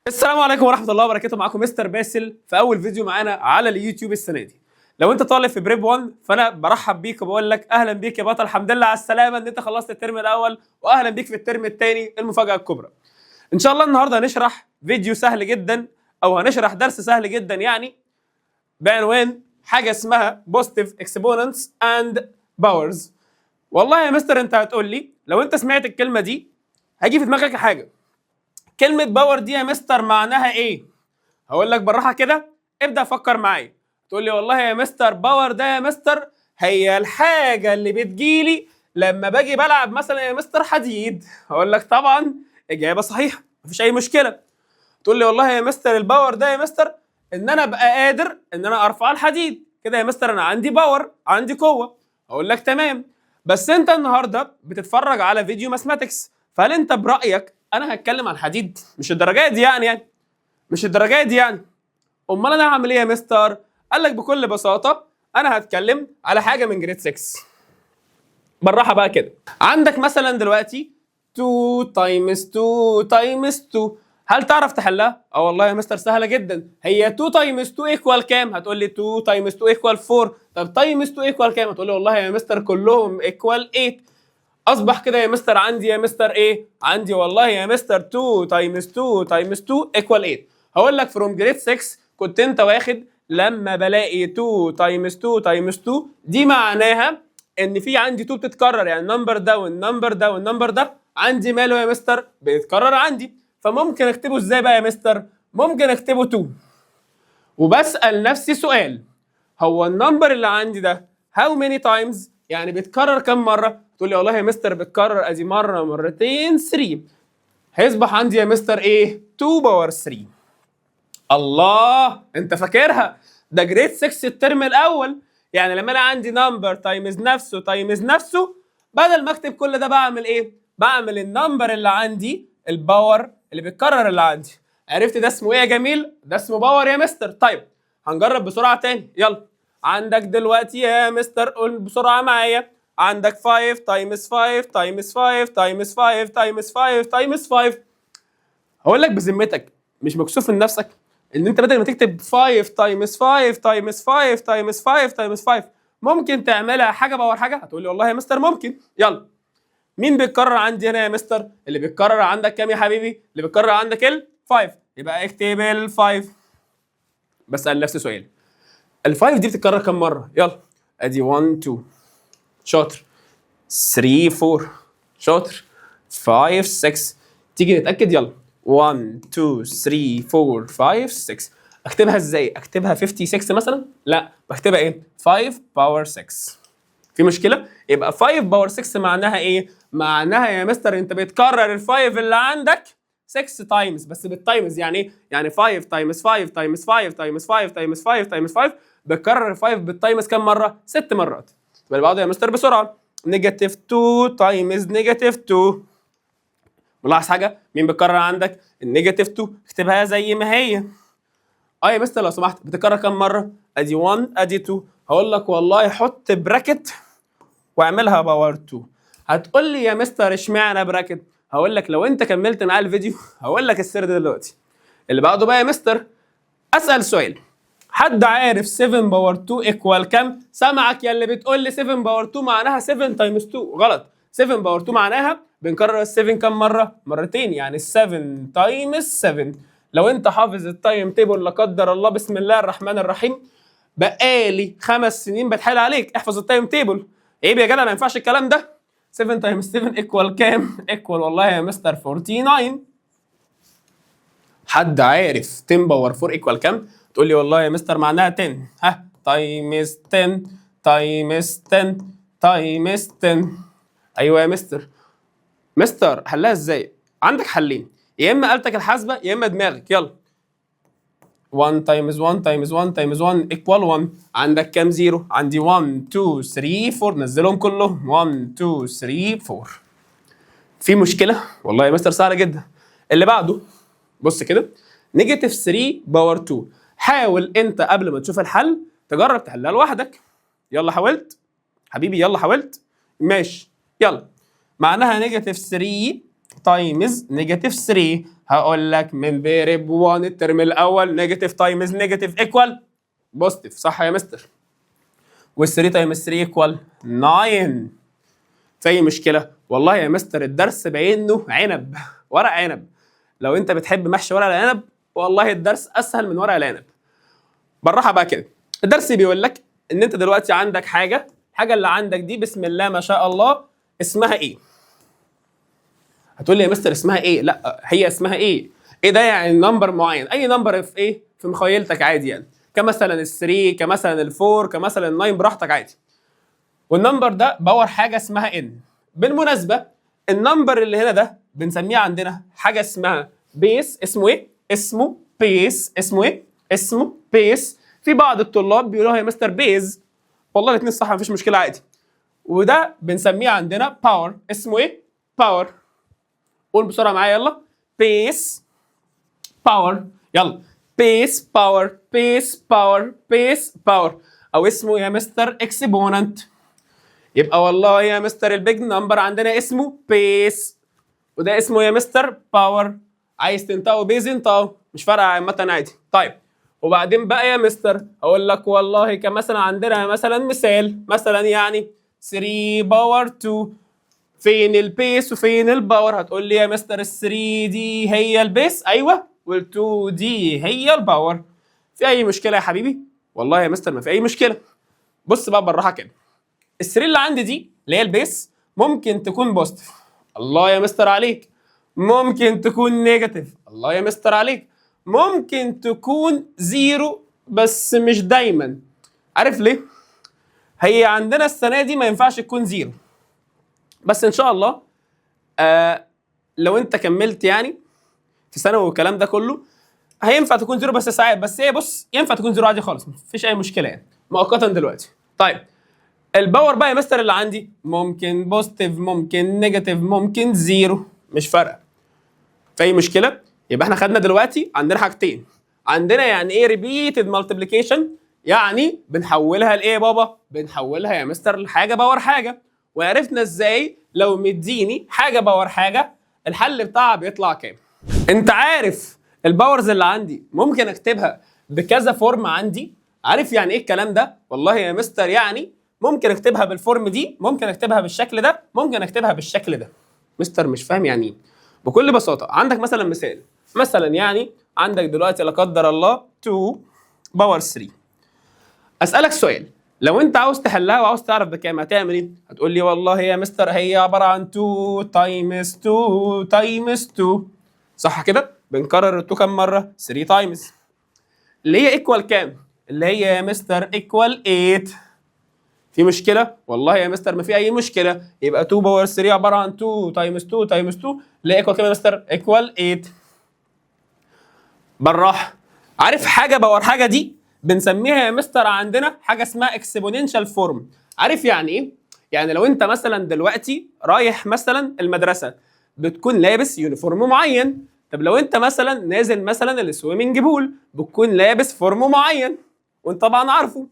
السلام عليكم ورحمة الله وبركاته. معاكم مستر باسل في أول فيديو معانا على اليوتيوب السنة دي. لو أنت طالب في بريب 1 فأنا برحب بيك وبقول لك أهلا بيك يا بطل، الحمد لله على السلامة إن أنت خلصت الترم الأول، وأهلا بيك في الترم الثاني المفاجأة الكبرى. إن شاء الله النهاردة هنشرح فيديو سهل جدا، أو هنشرح درس سهل جدا يعني، بعنوان حاجة اسمها Positive Exponents and Powers. والله يا مستر أنت هتقول لي لو أنت سمعت الكلمة دي هيجي في دماغك حاجة. كلمة باور دي يا مستر معناها ايه؟ هقول لك بالراحة كده، ابدأ فكر معايا. تقول لي والله يا مستر باور ده يا مستر هي الحاجة اللي بتجيلي لما باجي بلعب مثلا يا مستر حديد. هقول لك طبعا إجابة صحيحة، مفيش أي مشكلة. تقول لي والله يا مستر الباور ده يا مستر إن أنا أبقى قادر إن أنا أرفع الحديد، كده يا مستر أنا عندي باور، عندي قوة. أقول لك تمام، بس أنت النهاردة بتتفرج على فيديو ماثماتكس، فهل أنت برأيك أنا هتكلم عن الحديد؟ مش الدرجات دي يعني مش الدرجات دي يعني. امال انا هعمل ايه يا مستر؟ قال لك بكل بساطه انا هتكلم على حاجه من جريد 6. بالراحه بقى كده، عندك مثلا دلوقتي 2 تايمز 2 تايمز 2، هل تعرف تحلها؟ اه والله يا مستر سهله جدا. هي 2 تايمز 2 ايكوال كام؟ هتقول لي 2 تايمز 2 ايكوال 4. طب تايمز 2 ايكوال كام؟ هتقول لي والله يا مستر كلهم ايكوال 8. اصبح كده يا مستر عندي يا مستر ايه؟ عندي والله يا مستر 2 تايمز 2 تايمز 2 ايكوال 8. هقول لك فروم جريد 6 كنت انت واخد لما بلاقي 2 تايمز 2 تايمز 2 دي معناها ان في عندي 2 بتتكرر، يعني النمبر ده والنمبر ده والنمبر ده عندي ماله يا مستر؟ بيتكرر عندي. فممكن اكتبه ازاي بقى يا مستر؟ ممكن اكتبه 2 وبسأل نفسي سؤال، هو النمبر اللي عندي ده how many times؟ يعني بيتكرر كم مرة؟ تقول لي والله يا مستر بيتكرر ادي مرة مرتين 3، هيصبح عندي يا مستر ايه؟ 2 باور 3. الله، انت فاكرها؟ ده جريد 6 الترم الاول. يعني لما انا عندي نمبر تايمز نفسه تايمز نفسه، بدل ما اكتب كل ده بعمل ايه؟ بعمل النمبر اللي عندي الباور اللي بيتكرر اللي عندي. عرفت ده اسمه ايه يا جميل؟ ده اسمه باور يا مستر. طيب هنجرب بسرعه تاني، يلا. عندك دلوقتي يا مستر قول بسرعه معايا، عندك 5 تايمز 5 تايمز 5 تايمز 5 تايمز 5 تايمز 5. هقول لك بذمتك مش مكسوف من نفسك ان انت بدل ما تكتب 5 تايمز 5 تايمز 5 تايمز 5 تايمز 5 ممكن تعملها حاجه باور حاجه؟ هتقول لي والله يا مستر ممكن. يلا، مين بيتكرر عندي هنا يا مستر؟ اللي بيتكرر عندك كام يا حبيبي؟ اللي بيتكرر عندك ال 5، يبقى اكتب ال 5. بسأل نفسي سؤال، ال 5 دي بتتكرر كام مره؟ يلا، ادي 1 2 شاطر، 3 4 شاطر، 5 6. تيجي نتأكد، يلا 1 2 3 4 5 6. اكتبها ازاي؟ اكتبها 56 مثلا؟ لا، بكتبها ايه؟ 5 باور 6. في مشكلة؟ يبقى 5 باور 6 معناها ايه؟ معناها يا مستر انت بتكرر ال 5 اللي عندك 6 تايمز، بس بالتايمز. يعني ايه؟ يعني 5 تايمز 5 تايمز 5 تايمز 5 تايمز 5 تايمز 5. بتكرر ال 5 بالتايمز كام مرة؟ 6 مرات. طب اللي بعده يا مستر بسرعة، نيجاتيف 2 تايمز نيجاتيف 2. ملاحظ حاجه؟ مين بيتكرر عندك؟ النيجاتيف 2، اكتبها زي ما هي. اه يا مستر لو سمحت بتكرر كام مره؟ ادي 1 ادي 2. هقول لك والله حط براكت واعملها باور 2. هتقول لي يا مستر اشمعنى براكت؟ هقول لك لو انت كملت معايا الفيديو هقول لك السر ده دلوقتي. اللي بعده بقى يا مستر، اسال سؤال، حد عارف 7 باور 2 ايكوال كام؟ سامعك يا اللي بتقول لي 7 باور 2 معناها 7 تايمز 2. غلط، 7 باور 2 معناها بنكرر ال 7 كام مره؟ مرتين، يعني 7 تايمز 7. لو انت حافظ التايم تيبل لا قدر الله بسم الله الرحمن الرحيم، بقالي 5 سنين بتحايل عليك احفظ التايم تيبل. عيب يا جدع، ما ينفعش الكلام ده. 7 تايمز 7 ايكوال كام؟ ايكوال والله يا مستر 49. حد عارف 10 باور 4 ايكوال كام؟ تقول لي والله يا مستر معناها 10. ها، تايمز 10 تايمز 10 تايمز 10. ايوه يا مستر. مستر حلها ازاي؟ عندك حلين، يا اما آلتك الحاسبه يا اما دماغك. يلا، 1 تايمز 1 تايمز 1 تايمز 1 ايكوال 1. عندك كام زيرو؟ عندي 1 2 3 4. نزلهم كلهم 1 2 3 4. في مشكله؟ والله يا مستر سهله جدا. اللي بعده بص كده، نيجاتيف 3 باور 2. حاول انت قبل ما تشوف الحل تجرب تحلها لوحدك. يلا حاولت حبيبي؟ يلا حاولت؟ ماشي، يلا. معناها نيجاتيف 3 تايمز نيجاتيف 3. هقول لك من فيريب 1 الترم الاول نيجاتيف تايمز نيجاتيف ايكوال بوزيتيف، صح يا مستر؟ وال3 تايمز 3 ايكوال 9. في اي مشكله؟ والله يا مستر الدرس باينه عنب، ورق عنب. لو انت بتحب محشي ورق العنب والله الدرس اسهل من ورق العنب. بالراحه بقى كده، الدرس بيقول لك ان انت دلوقتي عندك الحاجه اللي عندك دي بسم الله ما شاء الله اسمها ايه؟ هتقول لي يا مستر اسمها ايه؟ لا هي اسمها ايه؟ ايه ده يعني نمبر معين، اي نمبر في ايه؟ في مخيلتك عادي يعني، كمثلا ال3 كمثلا ال4 كمثلا ال9 براحتك عادي. والنمبر ده باور حاجه اسمها ان. بالمناسبه النمبر اللي هنا ده بنسميه عندنا حاجه اسمها بيس. اسمه ايه؟ اسمه بيس. اسمه ايه؟ اسمه بيس. في بعض الطلاب بيقولوها يا مستر بيز، والله الاثنين صح مفيش مشكله عادي. وده بنسميه عندنا باور. اسمه ايه؟ باور. قول بسرعه معايا يلا. بيس باور. يلا بيس باور بيس باور بيس باور. او اسمه يا مستر اكسبوننت. يبقى والله يا مستر البيج نمبر عندنا اسمه بيس، وده اسمه يا مستر باور. عايز تنطقه بيز انطقه، مش فارقه عامه عادي. طيب وبعدين بقى يا مستر اقول لك والله كمثلا عندنا مثلا مثال مثلا يعني 3 باور 2. فين البيس وفين الباور؟ هتقول لي يا مستر ال 3 دي هي البيس، ايوه، وال 2 دي هي الباور. في اي مشكله يا حبيبي؟ والله يا مستر ما في اي مشكله. بص بقى بالراحه كده، ال 3 اللي عندي دي اللي هي البيس ممكن تكون بوزيتيف، الله يا مستر عليك. ممكن تكون نيجاتيف، الله يا مستر عليك. ممكن تكون زيرو بس مش دايما. عارف ليه؟ هي عندنا السنه دي ما ينفعش تكون زيرو، بس ان شاء الله لو انت كملت يعني في ثانوي والكلام ده كله هينفع تكون زيرو بس ساعات. بس هي بص ينفع تكون زيرو عادي خالص، مفيش اي مشكله يعني مؤقتا دلوقتي. طيب الباور بقى يا مستر اللي عندي ممكن بوزيتيف ممكن نيجاتيف ممكن زيرو، مش فارقه. في اي مشكله؟ يبقى احنا خدنا دلوقتي عندنا حاجتين. عندنا يعني ايه ريبيتد مالتيبليكيشن؟ يعني بنحولها لايه يا بابا؟ بنحولها يا مستر لحاجه باور حاجه. وعرفنا ازاي لو مديني حاجه باور حاجه الحل بتاعها بيطلع كام. انت عارف الباورز اللي عندي ممكن اكتبها بكذا فورم عندي. عارف يعني ايه الكلام ده؟ والله يا مستر يعني ممكن اكتبها بالفورم دي، ممكن اكتبها بالشكل ده، ممكن اكتبها بالشكل ده. مستر مش فاهم يعني ايه؟ بكل بساطه عندك مثلا مثال، مثلا يعني عندك دلوقتي لا قدر الله 2 باور 3. اسالك سؤال، لو انت عاوز تحلها وعاوز تعرف بكام هتعمل ايه؟ هتقول لي والله يا مستر هي عباره عن 2 تايمز 2 تايمز 2، صح كده؟ بنكرر ال 2 كام مره؟ 3 تايمز، اللي هي ايكوال كام؟ اللي هي يا مستر ايكوال 8. في مشكله؟ والله يا مستر ما في اي مشكله. يبقى 2 باور 3 عباره عن 2 تايمز 2 تايمز 2 اللي هي ايكوال كام يا مستر؟ ايكوال 8. بالراحه، عارف حاجه باور حاجه دي بنسميها يا مستر عندنا حاجه اسمها اكسبوننشال فورم. عارف يعني ايه؟ يعني لو انت مثلا دلوقتي رايح مثلا المدرسه بتكون لابس يونيفورم معين. طب لو انت مثلا نازل مثلا السويمنج بول بتكون لابس فورم معين وانت طبعا عارفه.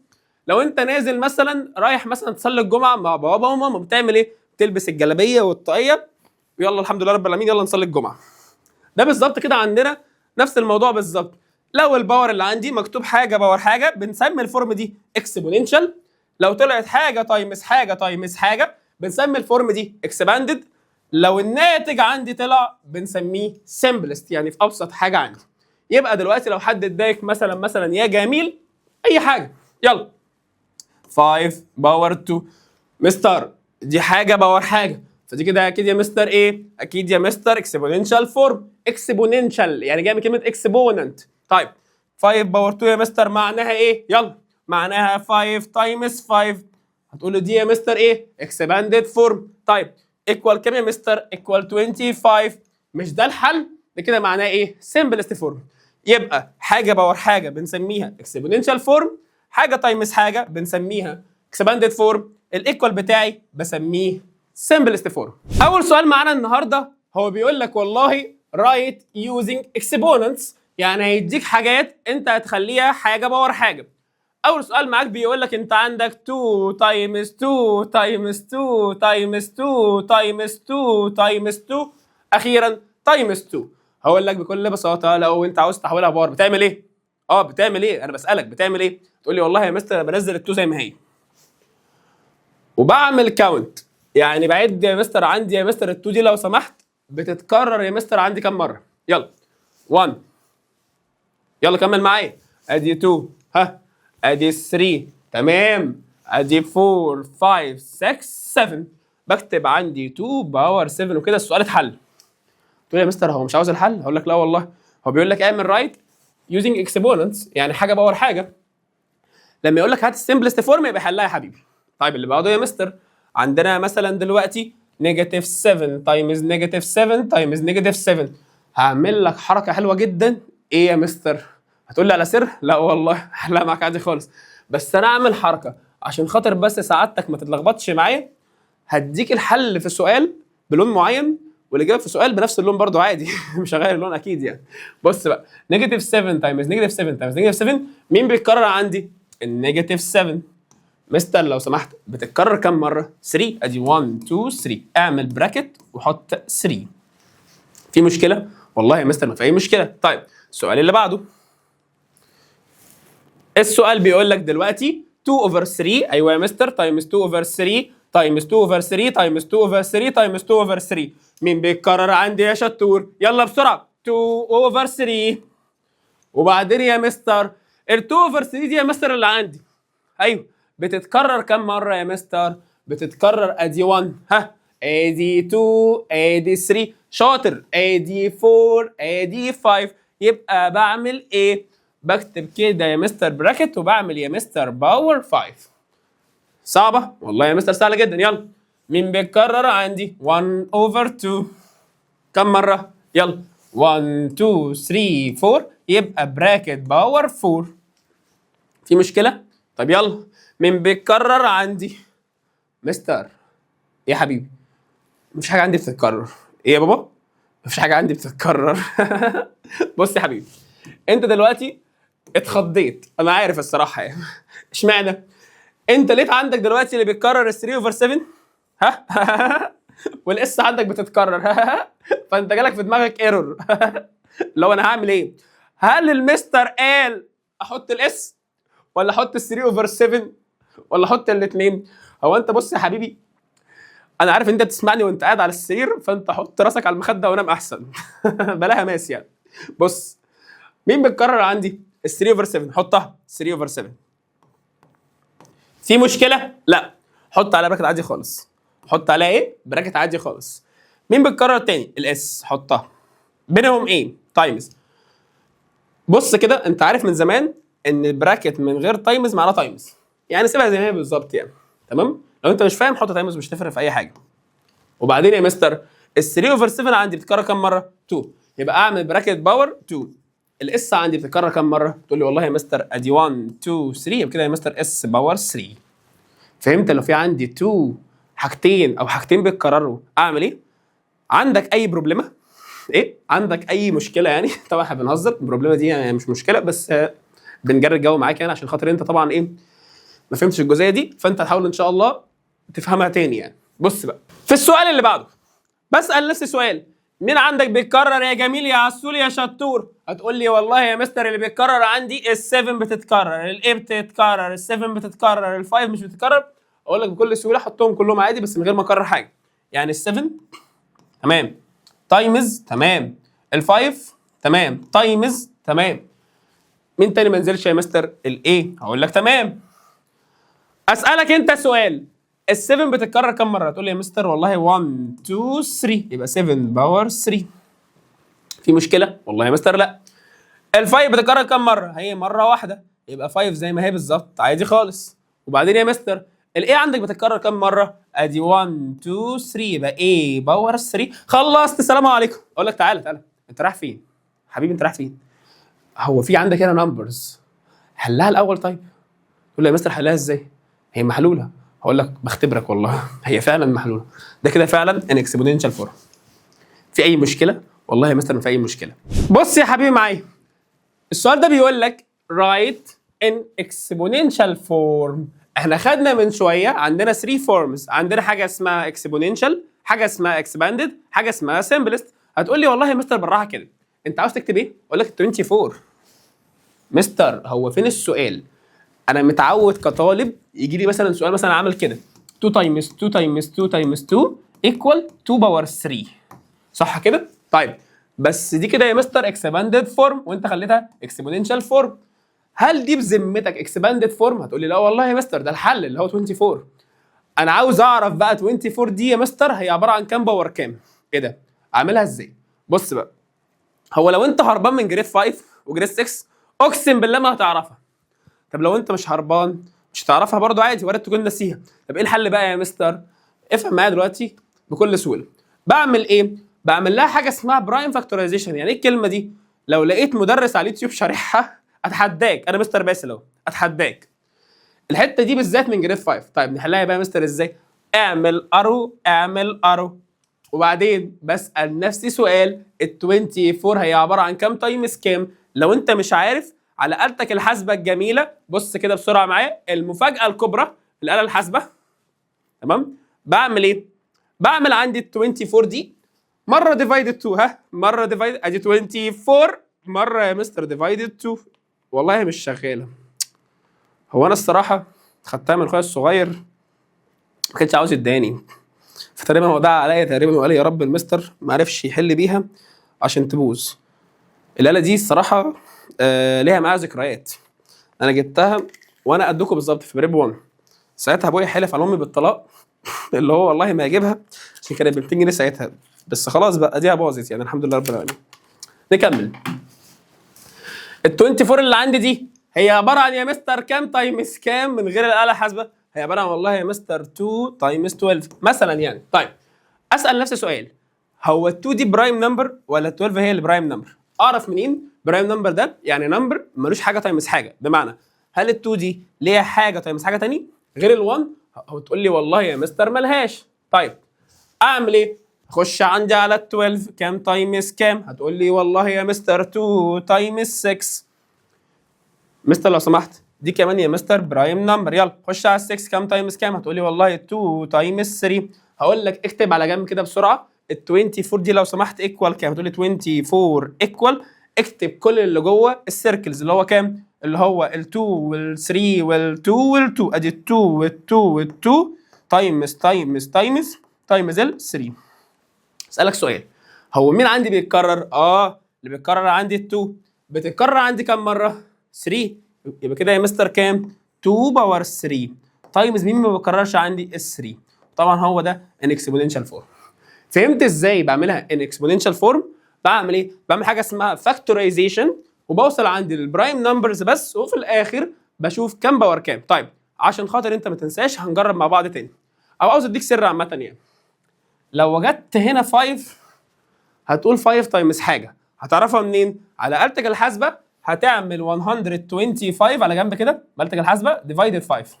لو انت نازل مثلا رايح مثلا تصلي الجمعه مع بابا وماما بتعمل ايه؟ بتلبس الجلابيه والطاقيه ويلا الحمد لله رب العالمين يلا نصلي الجمعه. ده بالظبط كده عندنا نفس الموضوع بالظبط. لو الباور اللي عندي مكتوب حاجه باور حاجه بنسمي الفورم دي اكسبوننشال. لو طلعت حاجه تايمز حاجه تايمز حاجه بنسمي الفورم دي اكسباندد. لو الناتج عندي طلع بنسميه سمبلست، يعني في ابسط حاجه عندي. يبقى دلوقتي لو حد اداك مثلا يا جميل اي حاجه، يلا 5 باور 2 مستر دي حاجه باور حاجه، فدي كده اكيد يا مستر ايه؟ اكيد يا مستر اكسبوننشال فورم. اكسبوننشال يعني جاي من كلمه اكسبوننت. طيب 5 باور 2 يا مستر معناها ايه؟ يلا معناها 5 تايمز 5. هتقول له دي يا مستر ايه؟ اكسباندد فورم. طيب ايكوال كام يا مستر؟ ايكوال 25. مش ده الحل؟ ده كده معناه ايه؟ سمبلست فورم. يبقى حاجه باور حاجه بنسميها اكسبوننشال فورم، حاجه تايمز حاجه بنسميها اكسباندد فورم، الايكوال بتاعي بسميه سمبلست فورم. اول سؤال معانا النهارده هو بيقول لك والله رايت يوزنج اكسبوننتس، يعني هيديك حاجات انت هتخليها حاجه باور حاجه. اول سؤال معاك بيقول لك انت عندك 2 تايمز 2 تايمز 2 تايمز 2 تايمز 2 تايمز 2 اخيرا تايمز 2. هقول لك بكل بساطه لو انت عاوز تحولها باور بتعمل ايه؟ بتعمل ايه؟ انا بسالك بتعمل ايه؟ تقول لي والله يا مستر انا بنزل ال2 زي ما هي وبعمل كاونت، يعني بعد يا مستر عندي يا مستر ال2 دي لو سمحت بتتكرر يا مستر عندي كام مره؟ يلا 1، يلا كمل معايا، ادي 2 ادي 3 تمام، ادي 4 5 6 7، بكتب عندي 2 باور 7 وكده السؤال اتحل. تقول يا مستر هو مش عاوز الحل؟ هقول لك لا والله، هو بيقول لك اعمل رايت يوزنج اكسبوننتس، يعني حاجه باور حاجه. لما يقول لك هات السمبلست فورم يبقى حلها يا حبيبي. طيب اللي بعده يا مستر عندنا مثلا دلوقتي نيجاتيف 7 تايمز نيجاتيف 7 تايمز نيجاتيف 7. هعمل لك حركه حلوه جدا. ايه يا مستر؟ هتقول لي على سر؟ لا والله هحلها معاك عادي خالص، بس انا اعمل حركه عشان خاطر بس سعادتك ما تتلخبطش معايا. هديك الحل في سؤال بلون معين والاجابه في سؤال بنفس اللون برضو عادي مش هغير اللون اكيد يعني. بص بقى، نيجاتيف 7 تايمز نيجاتيف 7 تايمز نيجاتيف 7 مين بيتكرر عندي؟ النيجاتيف 7. مستر لو سمحت بتتكرر كام مره؟ 3. ادي 1 2 3، اعمل براكت وحط 3. في مشكله؟ والله يا مستر ما في اي مشكله. طيب السؤال اللي بعده، السؤال بيقول لك دلوقتي 2 اوفر 3، ايوه يا مستر، تايمز 2 اوفر 3 تايمز 2 اوفر 3 تايمز 2 اوفر 3 تايمز 2 اوفر 3. مين بيتكرر عندي يا شطور؟ يلا بسرعه، 2 اوفر 3. وبعدين يا مستر ال 2 اوفر 3 دي يا مستر اللي عندي، ايوه بتتكرر كم مره يا مستر؟ بتتكرر ادي 1 ادي 2 ادي 3 شاطر، ادي 4 ادي 5. يبقى بعمل ايه؟ بكتب كده يا مستر براكت وبعمل يا مستر باور 5. صعبه؟ والله يا مستر سهله جدا. يلا مين بيتكرر عندي؟ 1 اوفر 2 كم مره؟ يلا 1 2 3 4، يبقى براكت باور 4. في مشكله؟ طب يلا مين بيتكرر عندي؟ مستر يا حبيبي مفيش حاجه عندي بتتكرر. ايه يا بابا؟ مفيش حاجه عندي بتتكرر بص يا حبيبي، انت دلوقتي اتخضيت، انا عارف الصراحه يعني اشمعنى؟ انت لقيت عندك دلوقتي اللي بيتكرر ال 3 اوفر 7 والاس عندك بتتكرر فانت جالك في دماغك ايرور لو انا هعمل ايه؟ هل المستر قال احط الاس ولا احط ال 3 اوفر 7 ولا احط الاثنين؟ هو انت بص يا حبيبي، انا عارف ان انت بتسمعني وانت قاعد على السرير، فانت حط راسك على المخده ونام احسن بلاها ماس يعني. بص مين بيتكرر عندي؟ ال 3 اوفر 7، حطها 3 اوفر 7. في مشكله؟ لا، حط عليها براكت عادي خالص. حط عليها ايه؟ براكت عادي خالص. مين بيتكرر تاني؟ الاس، حطها. بينهم ايه؟ تايمز. بص كده، انت عارف من زمان ان البراكت من غير تايمز معناه تايمز، يعني سيبها زي ما هي بالظبط يعني. تمام؟ لو انت مش فاهم حط تايمز، مش تفرق في اي حاجه. وبعدين يا مستر ال 3 اوفر 7 عندي بتتكرر كام مره؟ 2، يبقى اعمل براكت باور 2. الاس عندي بتتكرر كام مره؟ تقول لي والله يا مستر ادي 1 2 3، يبقى كده يا مستر اس باور 3. فهمت؟ لو في عندي 2 حاجتين او حاجتين بيتكرروا اعمل ايه؟ عندك اي بروبلمه؟ ايه؟ عندك اي مشكله يعني؟ طبعا احنا بنهزر، البروبلمه دي يعني مش مشكله، بس بنجري الجو معاك يعني عشان خاطر انت طبعا ايه ما فهمتش الجزئيه دي، فانت هتحاول ان شاء الله تفهمها تاني يعني. بص بقى في السؤال اللي بعده، بسال نفس السؤال، مين عندك بيتكرر يا جميل يا عسول يا شطور؟ هتقول لي والله يا مستر اللي بيتكرر عندي ال7 بتتكرر، ال8 بتتكرر، ال7 بتتكرر، ال5 مش بتتكرر. اقول لك بكل سهوله حطهم كلهم عادي بس من غير ما اكرر حاجه. يعني ال7 تمام تايمز تمام، ال5 تمام تايمز تمام. مين تاني ما نزلش يا مستر؟ الايه. هقول لك تمام. اسالك انت سؤال، ال7 بتتكرر كم مره؟ تقول لي يا مستر والله 1 2 3، يبقى 7 باور 3. في مشكله؟ والله يا مستر لا. ال5 بتتكرر كم مره؟ هي مره واحده، يبقى 5 زي ما هي بالظبط عادي خالص. وبعدين يا مستر الايه عندك بتتكرر كم مره؟ ادي 1 2 3، يبقى ايه باور 3. خلصت، السلام عليكم. اقول لك تعالى تعالى، انت رايح فين حبيبي؟ انت رايح فين؟ هو في عندك هنا نمبرز، حلها الاول. طيب تقول لي يا مستر حلها ازاي؟ هي محلوله. هقول لك بختبرك والله هي فعلا محلوله، ده كده فعلا ان اكسبوننشال فورم. في اي مشكله؟ والله يا مستر ما في اي مشكله. بص يا حبيبي معايا، السؤال ده بيقول لك write in exponential form. احنا خدنا من شويه عندنا 3 فورمز، عندنا حاجه اسمها exponential، حاجه اسمها expanded، حاجه اسمها simplest. هتقول لي والله يا مستر بالراحه كده، انت عاوز تكتب ايه؟ اقول لك 24. مستر هو فين السؤال؟ انا متعود كطالب يجي لي مثلا سؤال مثلا عامل كده 2 تايمز 2 تايمز 2 تايمز 2 ايكوال 2 باور 3، صح كده؟ طيب بس دي كده يا مستر اكسباندد فورم وانت خليتها اكسبوننشال فورم. هل دي بذمتك اكسباندد فورم؟ هتقول لي لا والله يا مستر ده الحل اللي هو 24. انا عاوز اعرف بقى 24 دي يا مستر هي عباره عن كام باور كام؟ ايه ده؟ اعملها ازاي؟ بص بقى، هو لو انت هربان من جريد 5 وجريد 6 اقسم بالله ما هتعرفها. طب لو انت مش هربان مش هتعرفها برضه عادي، وارد تكون ناسيها. طب ايه الحل بقى يا مستر؟ افهم معايا دلوقتي بكل سهوله. بعمل ايه؟ بعمل لها حاجه اسمها برايم فاكتورايزيشن. يعني ايه الكلمه دي؟ لو لقيت مدرس على اليوتيوب شارحها اتحداك، انا مستر باسل اهو اتحداك الحته دي بالذات من جريد 5. طيب نحلها بقى يا مستر ازاي؟ اعمل ارو، اعمل ارو، وبعدين بسال نفسي سؤال، ال 24 هي عباره عن كام تايمز كام؟ لو انت مش عارف على آلتك الحاسبه الجميله بص كده بسرعه معايا، المفاجاه الكبرى الاله الحاسبه. تمام؟ بعمل ايه؟ بعمل عندي ال 24 دي مره ديفايدد 2، ها مره ديفايدد ادي 24 مره يا مستر ديفايدد 2. والله مش شغاله. هو انا الصراحه خدتها من اخويا الصغير ما كانش عاوز يداني، فتقريبا هو دعا عليا تقريبا وقال لي يا رب المستر ما عرفش يحل بيها عشان تبوظ. الاله دي الصراحه ليها معايا ذكريات. انا جبتها وانا قدكم بالظبط في بريب 1. ساعتها ابويا حلف على امي بالطلاق اللي هو والله ما هجيبها عشان كانت ب 200 جنيه ساعتها، بس خلاص بقى اديها باظت يعني الحمد لله رب العالمين. نكمل. ال 24 اللي عندي دي هي عباره عن يا مستر كام تايمز كام من غير الاله الحاسبه؟ هي عباره عن والله يا مستر 2 تايمز 12 مثلا يعني. طيب اسال نفسي سؤال، هو ال 2 دي برايم نمبر ولا ال 12 هي اللي برايم نمبر؟ اعرف منين؟ برايم نمبر ده يعني نمبر ملوش حاجه تايمز حاجه، بمعنى هل ال 2 دي ليها حاجه تايمز حاجه تاني غير ال 1؟ هتقول لي والله يا مستر ملهاش. طيب اعمل ايه؟ خش عندي على ال 12 كام تايمز كام؟ هتقول لي والله يا مستر 2 تايمز 6. مستر لو سمحت دي كمان يا مستر برايم نمبر. يلا خش على ال 6 كام تايمز كام؟ هتقول لي والله 2 تايمز 3. هقول لك اكتب على جنب كده بسرعه ال 24 دي لو سمحت ايكوال كام؟ هتقول لي 24 ايكوال، اكتب كل اللي جوه السيركلز اللي هو كام؟ اللي هو ال 2 وال 3 وال 2 وال 2، ادي ال 2 وال 2 وال 2 تايمز تايمز تايمز تايمز ال 3. اسالك سؤال، هو مين عندي بيتكرر؟ اللي بيتكرر عندي ال 2. بتتكرر عندي كام مره؟ 3. يبقى كده يا مستر كام؟ 2 باور 3 تايمز مين ما بيتكررش عندي؟ ال 3. طبعا هو ده ان اكسبوننشال فورم. فهمت ازاي بعملها ان اكسبوننشال فورم؟ بعمل ايه؟ بعمل حاجه اسمها فاكتورايزيشن وبوصل عندي للبرايم نمبرز بس، وفي الاخر بشوف كام باور كام. طيب عشان خاطر انت ما تنساش هنجرب مع بعض تاني، او عاوز اديك سر عامه يعني. لو وجدت هنا 5 هتقول 5 تايمز حاجه، هتعرفها منين؟ على آلتك الحاسبه هتعمل 125 على جنب كده بآلتك الحاسبه ديفايدد 5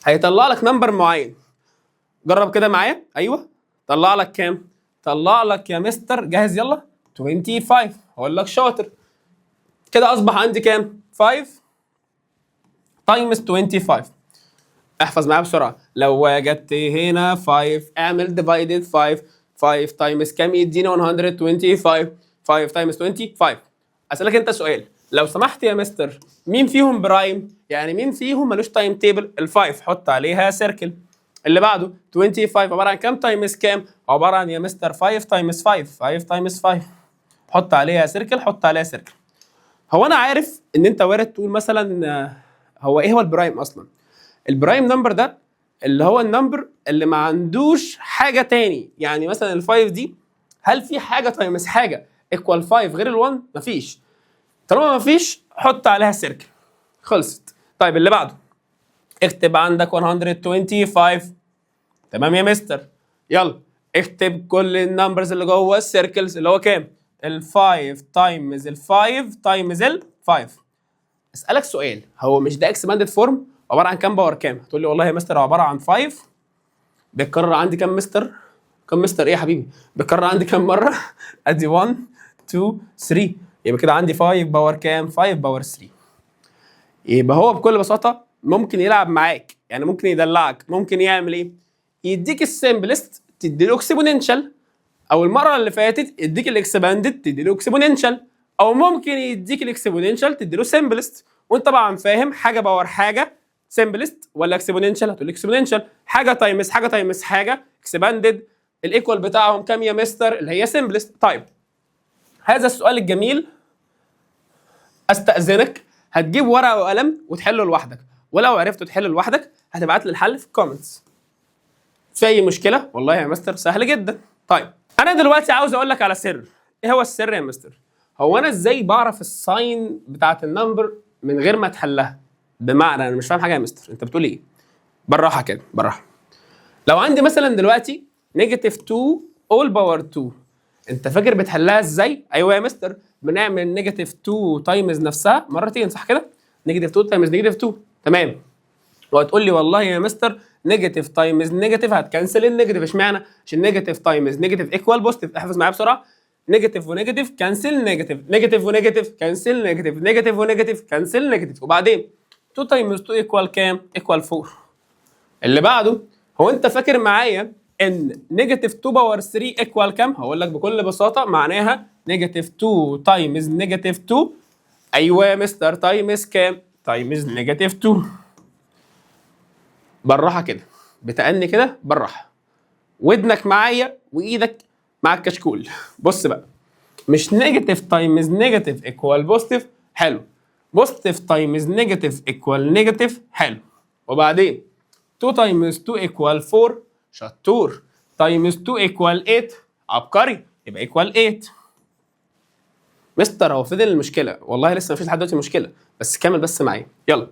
هيطلع لك نمبر معين. جرب كده معايا. ايوه طلع لك كام؟ طلع لك يا مستر جاهز يلا 25. هقول لك شاطر. كده اصبح عندي كام؟ 5 تايمز 25. احفظ معايا بسرعه، لو وجدت هنا 5 اعمل ديفايدد 5. 5 تايمز كام يدينا 125؟ 5 تايمز 25. اسالك انت سؤال، لو سمحت يا مستر مين فيهم برايم؟ يعني مين فيهم ملوش تايم تيبل؟ ال5 حط عليها سيركل. اللي بعده 25 عباره عن كام تايمز كام؟ عباره عن يا مستر 5 تايمز 5. 5 تايمز 5 حط عليها سيركل، حط عليها سيركل. هو انا عارف ان انت وارد تقول مثلا هو ايه هو البرايم اصلا؟ البرايم نمبر ده اللي هو النمبر اللي ما عندوش حاجه تاني. يعني مثلا ال5 دي هل في حاجه تايمز حاجه ايكوال 5 غير ال1؟ مفيش. طالما مفيش حط عليها سيركل، خلصت. طيب اللي بعده اكتب عندك 125. تمام يا مستر. يلا اكتب كل النمبرز اللي جوه السيركلز اللي هو كام؟ ال5 تايمز ال5 تايمز ال5. اسالك سؤال، هو مش ده اكسباندد فورم عباره عن كام باور كام؟ هتقول لي والله يا مستر عباره عن 5 بيتكرر عندي كام مستر؟ كام مستر ايه يا حبيبي؟ بيتكرر عندي كام مره؟ ادي 1 2 3. يبقى كده عندي 5 باور كام؟ 5 باور 3. يبقى هو بكل بساطه ممكن يلعب معاك، يعني ممكن يدلعك. ممكن يعمل ايه؟ يديك السمبلست تدي له اكسبوننشال، او المره اللي فاتت يديك الاكسباندد تدي له اكسبوننشال، او ممكن يديك الاكسبوننشال تدي له سمبلست. وانت طبعا فاهم حاجه باور حاجه سمبلست ولا اكسبوننشال، هتقول اكسبوننشال. حاجه تايمز حاجه تايمز حاجه اكسباندد. الايكوال بتاعهم كام يا مستر؟ اللي هي سمبلست. طيب هذا السؤال الجميل استاذنك هتجيب ورقه وقلم وتحله لوحدك، ولو عرفت تحله لوحدك هتبعت لي الحل في الكومنتس. في اي مشكله؟ والله يا مستر سهل جدا. طيب انا دلوقتي عاوز اقول لك على سر. ايه هو السر يا مستر؟ هو انا ازاي بعرف الساين بتاعت النمبر من غير ما تحلها؟ بمعنى انا مش فاهم حاجه يا مستر، انت بتقول ايه؟ بالراحه كده بالراحه. لو عندي مثلا دلوقتي نيجاتيف 2 اول باور 2، انت فاكر بتحلها ازاي؟ ايوه يا مستر، بنعمل نيجاتيف 2 تايمز نفسها مرتين، صح كده؟ نيجاتيف 2 تايمز نيجاتيف 2، تمام. وهتقول لي والله يا مستر نيجاتيف تايمز نيجاتيف هتكنسل النيجاتيف. اشمعنى؟ عشان نيجاتيف تايمز نيجاتيف ايكوال بوزيتيف. احفظ معايا بسرعه. نيجاتيف ونيجاتيف كنسل نيجاتيف، نيجاتيف ونيجاتيف كنسل نيجاتيف، نيجاتيف ونيجاتيف كنسل نيجاتيف. وبعدين 2 تايمز 2 ايكوال كام؟ ايكوال 4. اللي بعده، هو انت فاكر معايا ان نيجاتيف 2 باور 3 ايكوال كام؟ هقول لك بكل بساطه معناها نيجاتيف 2 تايمز نيجاتيف 2. ايوه يا مستر، تايمز كام؟ تايمز نيجاتيف 2. بالراحه كده، بتأني كده بالراحه، ودنك معايا وايدك مع الكشكول. بص بقى، مش نيجاتيف تايمز نيجاتيف ايكوال بوزيتيف، حلو. بوزيتيف تايمز نيجاتيف ايكوال نيجاتيف، حلو. وبعدين 2 تايمز 2 ايكوال 4، شطور. تايمز 2 ايكوال 8، عبقري، يبقى ايكوال 8. مستر هو فضل المشكله، والله لسه مفيش لحد دلوقتي مشكله، بس كمل بس معايا يلا.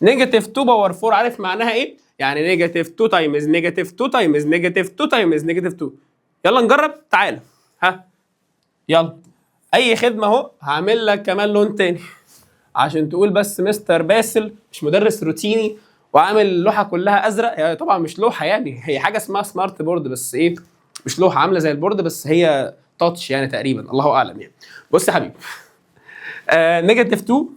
نيجاتيف 2 باور 4 عارف معناها ايه؟ يعني نيجاتيف 2 تايمز نيجاتيف 2 تايمز نيجاتيف 2 تايمز نيجاتيف 2. يلا نجرب، تعالى ها يلا. اي خدمه اهو، هعمل لك كمان لون تاني عشان تقول بس مستر باسل مش مدرس روتيني وعامل اللوحه كلها ازرق. هي طبعا مش لوحه، يعني هي حاجه اسمها سمارت بورد، بس ايه، مش لوحه، عامله زي البورد بس هي تاتش يعني تقريبا، الله اعلم يعني. بص يا حبيبي، نيجاتيف 2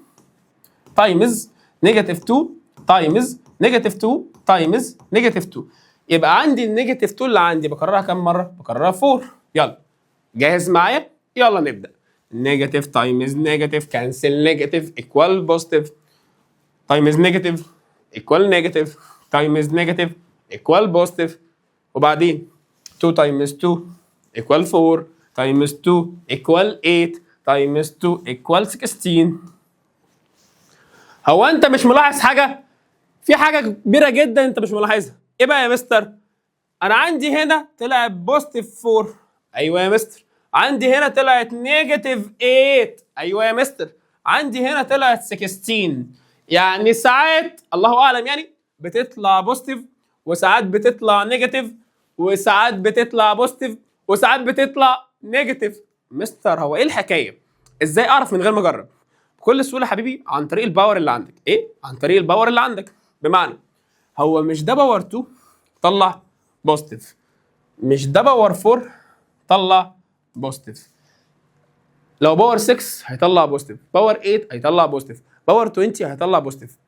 تايمز نيجاتيف 2 تايمز نيجاتيف 2 تايمز نيجاتيف 2. يبقى عندي النيجاتيف 2 اللي عندي بكررها كام مره؟ بكررها 4. يلا جاهز معايا؟ يلا نبدا. نيجاتيف تايمز نيجاتيف كانسل نيجاتيف ايكوال بوزيتيف، تايمز نيجاتيف ايكوال نيجاتيف، تايمز نيجاتيف ايكوال بوزيتيف. وبعدين 2 تايمز 2 ايكوال 4، تايمز 2 ايكوال 8، تايمز 2 ايكوال 16. هو انت مش ملاحظ حاجه؟ في حاجه كبيره جدا انت مش ملاحظها. ايه بقى يا مستر؟ انا عندي هنا طلع بوزيتيف 4. ايوه يا مستر. عندي هنا طلعت نيجاتيف 8. ايوه يا مستر. عندي هنا طلعت 16. يعني ساعات الله اعلم يعني بتطلع بوزيتيف، وساعات بتطلع نيجاتيف، وساعات بتطلع بوزيتيف، وساعات بتطلع نيجاتيف. مستر هو ايه الحكايه؟ ازاي اعرف من غير ما اجرب؟ بكل سهوله حبيبي، عن طريق الباور اللي عندك. ايه؟ عن طريق الباور اللي عندك. بمعنى هو مش ده باور 2 طلع بوزيتيف، مش ده باور 4 طلع بوزيتيف، لو باور 6 هيطلع بوزيتيف، باور 8 هيطلع بوزيتيف، باور 20 هيطلع بوزيتيف.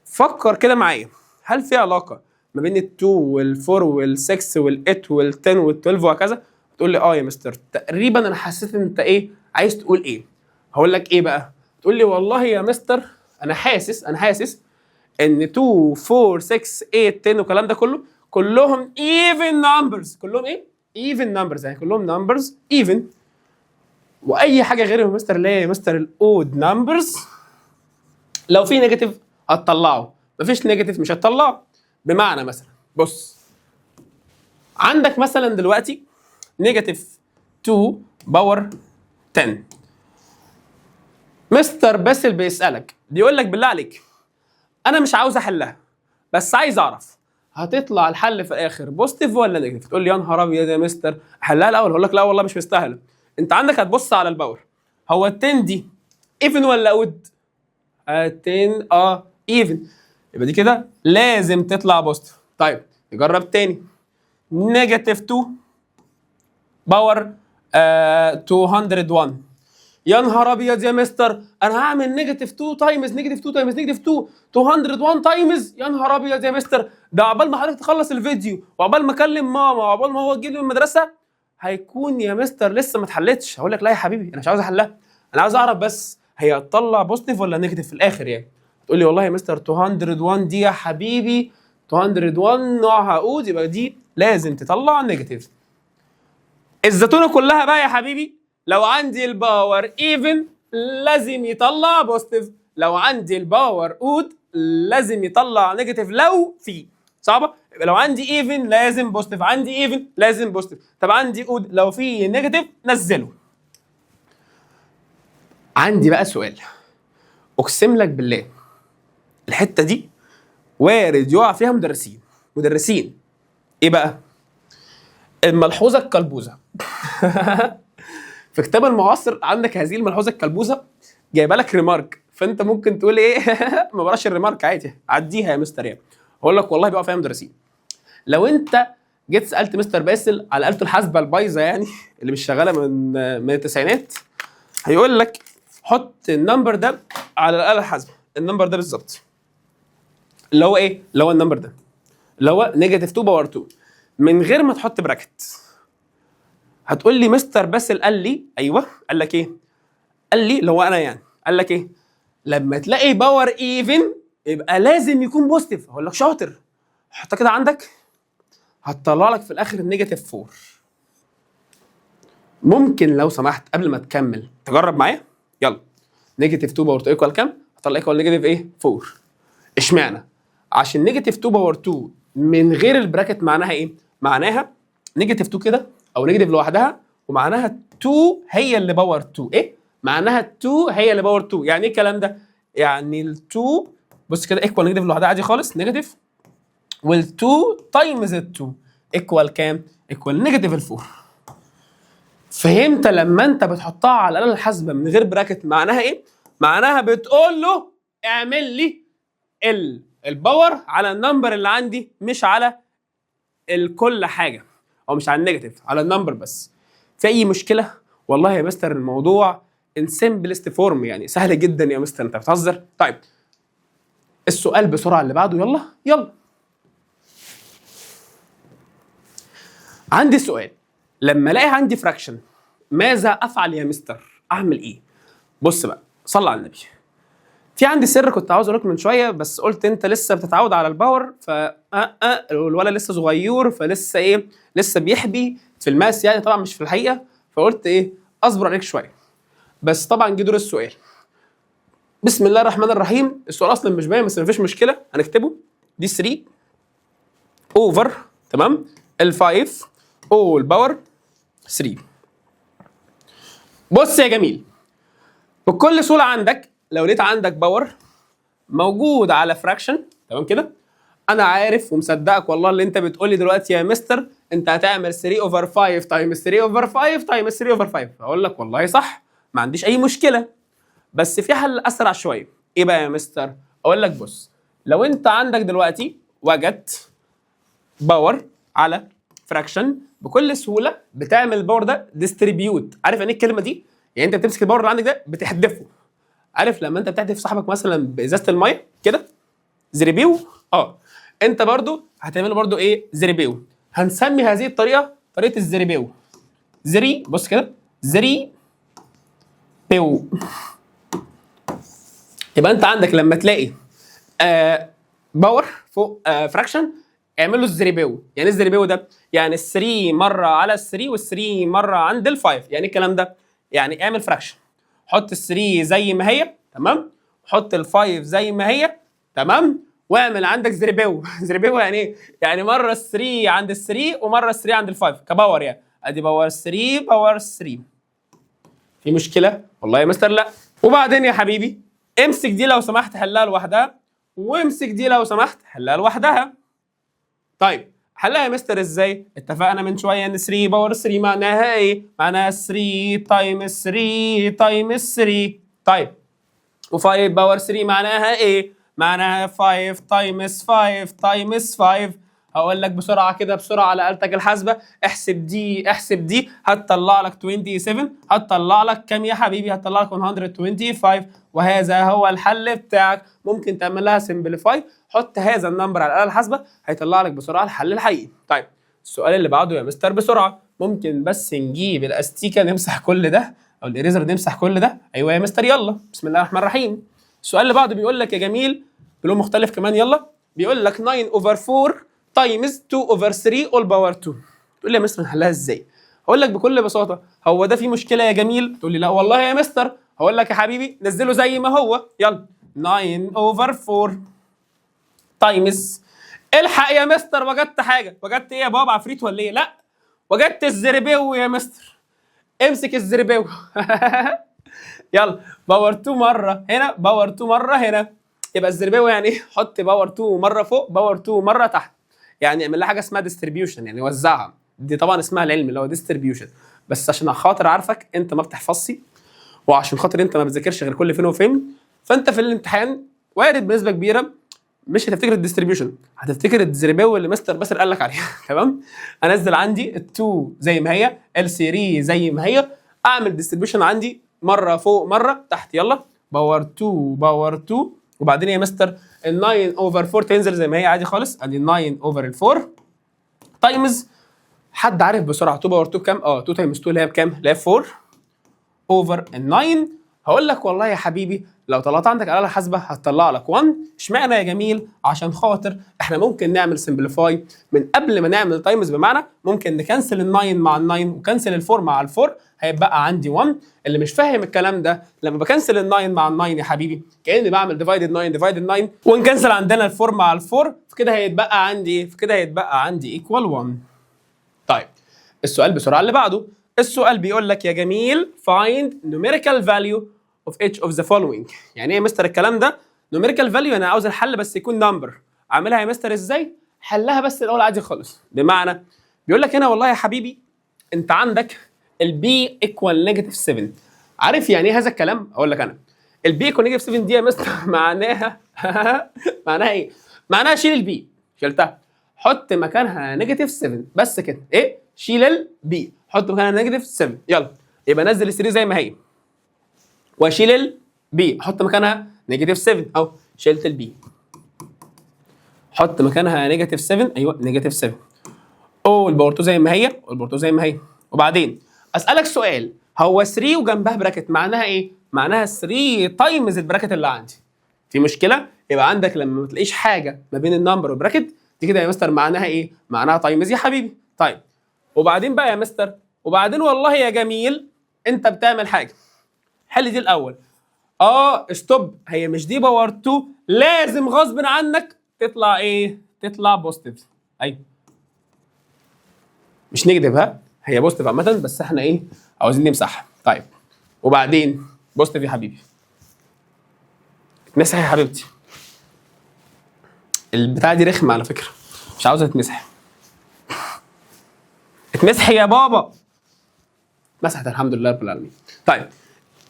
فكر كده معايا، هل في علاقه ما بين ال2 وال4 وال6 وال8 وال10 وال12 وهكذا؟ تقول لي اه يا مستر تقريبا انا حسيت ان انت ايه عايز تقول ايه. هقول لك ايه بقى؟ تقول لي والله يا مستر انا حاسس ان 2 4 6 8 10 والكلام ده كلهم even numbers. كلهم ايه؟ even numbers، يعني كلهم numbers even. واي حاجه غيرهم يا مستر اللي هي يا مستر الاود numbers، لو في نيجاتيف هتطلعه، مفيش نيجاتيف مش هتطلعه. بمعنى مثلا بص، عندك مثلا دلوقتي نيجاتيف 2 باور 10. مستر باسل بيسالك، بيقول لك بالله عليك انا مش عاوز احلها، بس عايز اعرف هتطلع الحل في الاخر بوزيتيف ولا نيجاتيف. تقول لي يا نهار ابيض يا مستر احلها الاول. هقول لك لا والله مش مستاهله. انت عندك هتبص على الباور، هو ال10 دي ايفن ولا اود؟ ال10 ايفن، يبقى دي كده لازم تطلع بوزيتيف. طيب نجرب تاني. نيجاتيف 2 باور 201. يا نهار ابيض يا مستر انا هعمل نيجاتيف 2 تايمز نيجاتيف 2 تايمز نيجاتيف 2 201 تايمز. يا نهار ابيض يا مستر، ده عقبال ما حضرتك تخلص الفيديو وعقبال ما اكلم ماما وعقبال ما هو يجي لي من المدرسه هيكون يا مستر لسه ما اتحلتش. هقول لك لا يا حبيبي انا مش عاوز احلها، انا عاوز اعرف بس هي هتطلع بوزيتيف ولا نيجاتيف في الاخر يعني. تقول لي والله يا مستر 201 دي يا حبيبي 201 نوعها عقود، يبقى دي لازم تطلع نيجاتيف. الزتونه كلها بقى يا حبيبي لو عندي الباور ايفن لازم يطلع بوزيتيف، لو عندي الباور اود لازم يطلع نيجاتيف لو في صعبه. يبقى لو عندي ايفن لازم بوزيتيف، عندي ايفن لازم بوزيتيف. طب عندي اود لو في نيجاتيف نزله. عندي بقى سؤال اقسم لك بالله الحته دي وارد يقع فيها مدرسين. ايه بقى؟ الملحوظه الكلبوزه. في كتاب المعاصر عندك هذه الملحوظه الكلبوزه جايبه لك ريمارك، فانت ممكن تقول ايه ما بقراش الريمارك عادي عديها يا مستر يعني. هقول لك والله بيقع فيها مدرسين. لو انت جيت سالت مستر باسل على آلته الحاسبه البايظه يعني اللي مش شغاله من التسعينات، هيقول لك حط النمبر ده على الاله الحاسبه، النمبر ده بالظبط اللي هو ايه؟ اللي هو النمبر ده اللي هو نيجاتيف 2 باور 2 من غير ما تحط براكت. هتقول لي مستر باسل قال لي ايوه، قال لك ايه؟ قال لي اللي هو انا يعني قال لك ايه؟ لما تلاقي باور ايفن يبقى لازم يكون بوزيتيف. هقول لك شاطر، حطها كده عندك هتطلع لك في الاخر النيجاتيف 4. ممكن لو سمحت قبل ما تكمل تجرب معايا؟ يلا. نيجاتيف 2 باور 2 ايكوال كام؟ هطلع ايكوال نيجاتيف ايه؟ 4. اشمعنى؟ عشان نيجاتيف 2 باور 2 من غير البراكت معناها ايه؟ معناها نيجاتيف 2 كده او نيجاتيف لوحدها، ومعناها 2 هي اللي باور 2. ايه؟ معناها 2 هي اللي باور 2. يعني ايه الكلام ده؟ يعني ال 2 بص كده ايكوال نيجاتيف لوحدها عادي خالص نيجاتيف، وال 2 تايمز ال 2 ايكوال كام؟ ايكوال نيجاتيف ال 4. فهمت لما انت بتحطها على الاله الحاسبه من غير براكت معناها ايه؟ معناها بتقول له اعمل لي الباور على النمبر اللي عندي مش على الكل حاجه، او مش على النيجاتيف، على النمبر بس. في اي مشكله؟ والله يا مستر الموضوع ان سمبلست فورم يعني سهل جدا يا مستر انت بتهزر. طيب السؤال بسرعه اللي بعده يلا. عندي سؤال لما الاقي عندي فراكشن ماذا افعل يا مستر؟ اعمل ايه؟ بص بقى صلى على النبي. في عندي سر كنت عاوز اقول لك من شويه بس قلت انت لسه بتتعود على الباور، الولد لسه صغير فلسه ايه؟ لسه بيحبي في الماس يعني طبعا مش في الحقيقه، فقلت ايه؟ اصبر عليك شويه. بس طبعا جه دور السؤال. بسم الله الرحمن الرحيم. السؤال اصلا مش باين بس مفيش مشكله هنكتبه. دي 3 اوفر تمام ال5 اول باور 3. بص يا جميل، بكل سهوله عندك لو لقيت عندك باور موجود على فراكشن تمام كده، انا عارف ومصدقك والله اللي انت بتقول لي دلوقتي يا مستر انت هتعمل 3 اوفر 5 تايمز 3 اوفر 5 تايمز 3 اوفر 5. هقول لك والله صح ما عنديش اي مشكله، بس في حل اسرع شويه. ايه بقى يا مستر؟ اقول لك بص، لو انت عندك دلوقتي وجدت باور على فراكشن بكل سهوله بتعمل الباور ده ديستريبيوت. عارف يعني ايه الكلمه دي؟ يعني انت بتمسك الباور اللي عندك ده بتحدفه. عارف لما انت بتحدف صاحبك مثلا بازازه الميه كده زريبيو، انت برضو هتعمله برضو ايه؟ زريبيو. هنسمي هذه الطريقه طريقه الزريبيو. زري بص كده زري بيو. يبقى انت عندك لما تلاقي باور فوق فراكشن اعمل له الزريبيو. يعني ايه الزريبيو ده؟ يعني ال3 مره على ال3 وال3 مره عند ال5. يعني الكلام ده يعني اعمل فراكشن، حط ال3 زي ما هي تمام، حط ال5 زي ما هي تمام، واعمل عندك زريبيو. زريبيو يعني ايه؟ يعني مره ال3 عند ال3 ومره ال3 عند ال5 كباور. يعني ادي باور 3 باور 3. في مشكله؟ والله يا مستر لا. وبعدين يا حبيبي امسك دي لو سمحت حلها لوحدها، وامسك دي لو سمحت حلها لوحدها. طيب حلها يا مستر ازاي؟ اتفقنا من شويه ان 3 باور 3 معناها ايه؟ معناها 3 تايمز 3 تايمز 3. طيب و5 باور 3 معناها ايه؟ معناها 5 تايمز 5 تايمز 5. هقول لك بسرعه كده بسرعه على آلتك الحاسبه، احسب دي احسب دي هتطلع لك 27. هتطلع لك كام يا حبيبي؟ هتطلع لك 125. وهذا هو الحل بتاعك. ممكن تعمل لها سمبليفاي، حط هذا النمبر على الآلة الحاسبه هيطلع لك بسرعه الحل الحقيقي. طيب السؤال اللي بعده يا مستر بسرعه. ممكن بس نجيب الاستيكه نمسح كل ده، او الاريزر نمسح كل ده. ايوه يا مستر يلا، بسم الله الرحمن الرحيم. السؤال اللي بعده بيقول لك يا جميل بلون مختلف كمان، يلا. بيقول لك 9 اوفر 4 تايمز 2 اوفر 3 اول باور 2. تقول لي يا مستر نحلها ازاي؟ هقول لك بكل بساطه، هو ده في مشكله يا جميل؟ تقول لي لا والله يا مستر. هقول لك يا حبيبي نزله زي ما هو، يلا. 9 اوفر 4 تايمز، الحق يا مستر وجدت حاجه. وجدت ايه يا بابا، عفريت ولا ايه؟ لا، وجدت الزربيو يا مستر. امسك الزربيو. يلا، باور 2 مره هنا، باور 2 مره هنا. يبقى الزربيو يعني ايه؟ حط باور 2 مره فوق، باور 2 مره تحت. يعني اعمل لها حاجه اسمها ديستريبيوشن، يعني وزعها. دي طبعا اسمها العلم اللي هو ديستريبيوشن. بس عشان خاطر عارفك انت ما بتحفظش، وعشان خاطر انت ما بتذاكرش غير كل فين وفين، فانت في الامتحان وارد بنسبه كبيره مش هتفتكر الديستريبيوشن، هتفتكر الزرباوي اللي مستر باسل قال لك عليها. تمام. انزل عندي ال2 زي ما هي، ال3 زي ما هي، اعمل ديستريبيوشن عندي مره فوق مره تحت. يلا، باور 2 باور 2، وبعدين يا مستر ال 9 اوفر 4 تنزل زي ما هي عادي خالص. ادي 9 اوفر 4 تايمز، حد عارف بسرعه 2 باور 2 بكام؟ 2 تايمز 2 اللي هي بكام؟ اللي هي 4 اوفر ال 9. هقول لك والله يا حبيبي لو طلعت عندك آلة حاسبة هتطلع لك 1. اشمعنى يا جميل؟ عشان خاطر احنا ممكن نعمل سمبليفاي من قبل ما نعمل تايمز، بمعنى ممكن نكنسل ال 9 مع ال 9 وكنسل ال 4 مع ال 4، هيبقى عندي 1. اللي مش فاهم الكلام ده، لما بكنسل ال 9 مع ال 9 يا حبيبي كأني بعمل ديفايدد 9 ديفايدد 9، ونكنسل عندنا ال 4 مع ال 4، فكده هيتبقى عندي ايه؟ فكده هيتبقى عندي ايكوال 1. طيب السؤال بسرعة اللي بعده. السؤال بيقول لك يا جميل find numerical value of each of the following. يعني ايه يا مستر الكلام ده؟ numerical value انا عاوز الحل بس يكون number. اعملها يا مستر ازاي؟ حلها بس الاول عادي خالص. بمعنى بيقول لك هنا والله يا حبيبي انت عندك البي ايكوال نيجاتيف 7. عارف يعني ايه هذا الكلام؟ اقول لك انا البي ايكوال نيجاتيف 7 دي يا مستر معناها معناها ايه؟ معناها شيل البي، شلتها، حط مكانها نيجاتيف 7 بس كده. ايه؟ شيل البي، حط مكانها نيجاتيف 7. يلا، يبقى نزل ال 3 زي ما هي، واشيل البي، احط مكانها نيجاتيف 7. اهو شلت البي، حط مكانها نيجاتيف 7. ايوه نيجاتيف 7. والباور 2 زي ما هي، والباور 2 زي ما هي. وبعدين اسالك سؤال، هو 3 وجنبها براكت معناها ايه؟ معناها 3 تايمز البراكت اللي عندي. في مشكله؟ يبقى عندك لما ما تلاقيش حاجه ما بين النمبر والبراكت دي كده يا مستر معناها ايه؟ معناها تايمز يا حبيبي. طيب وبعدين بقى يا مستر، وبعدين والله يا جميل انت بتعمل حاجه، حل دي الاول. ستوب، هي مش دي باور 2، لازم غصب عنك تطلع ايه؟ تطلع بوزيتيف. ايوه مش نيجاتيف، ها هي بوزيتيف عامه، بس احنا ايه عاوزين نمسحها. طيب وبعدين بوزيتيف يا حبيبي، اتمسح يا حبيبتي. البتاعه دي رخمه على فكره، مش عاوزه تتمسح. اتمسحي يا بابا. مسحت الحمد لله رب العالمين. طيب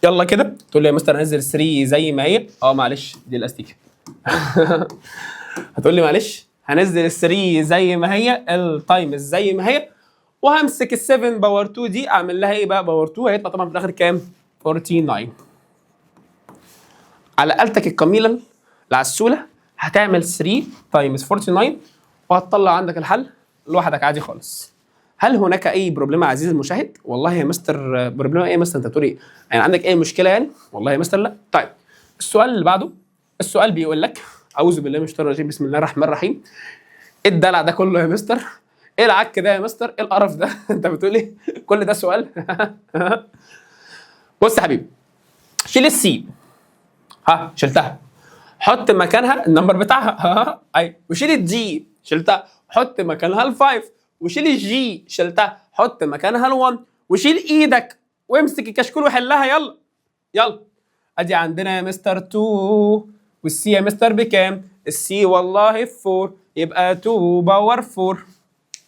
يلا كده تقول لي يا مستر انزل 3 زي ما هي. معلش دي الاستيكه. هتقول لي معلش هنزل ال 3 زي ما هي، التايمز زي ما هي، وهمسك ال 7 باور 2 دي اعمل لها ايه بقى؟ باور 2 هيطلع طبعا في الاخر كام؟ 49. على آلتك القميله العسوله هتعمل 3 تايمز 49 وهتطلع عندك الحل لوحدك عادي خالص. هل هناك اي بروبلم عزيزي المشاهد؟ والله يا مستر بروبلم ايه يا مستر؟ انت بتقول ايه؟ يعني عندك اي مشكله يعني؟ والله يا مستر لا. طيب السؤال اللي بعده، السؤال بيقول لك اعوذ بالله من الشيطان الرجيم، بسم الله الرحمن الرحيم. ايه الدلع ده كله يا مستر؟ ايه العك ده يا مستر؟ ايه القرف ده؟ انت بتقول ايه؟ كل ده سؤال؟ بص يا حبيبي، شيل السي. شلتها، حط مكانها النمبر بتاعها. ايوه، وشيل الجي، شلتها، حط مكانها الفايف، وشيل الجي، شلتها، حط مكانها ال1، وشيل ايدك وامسك الكشكول وحلها. يلا يلا. ادي عندنا يا مستر 2، والسي يا مستر بكام؟ السي والله 4، يبقى 2 باور 4.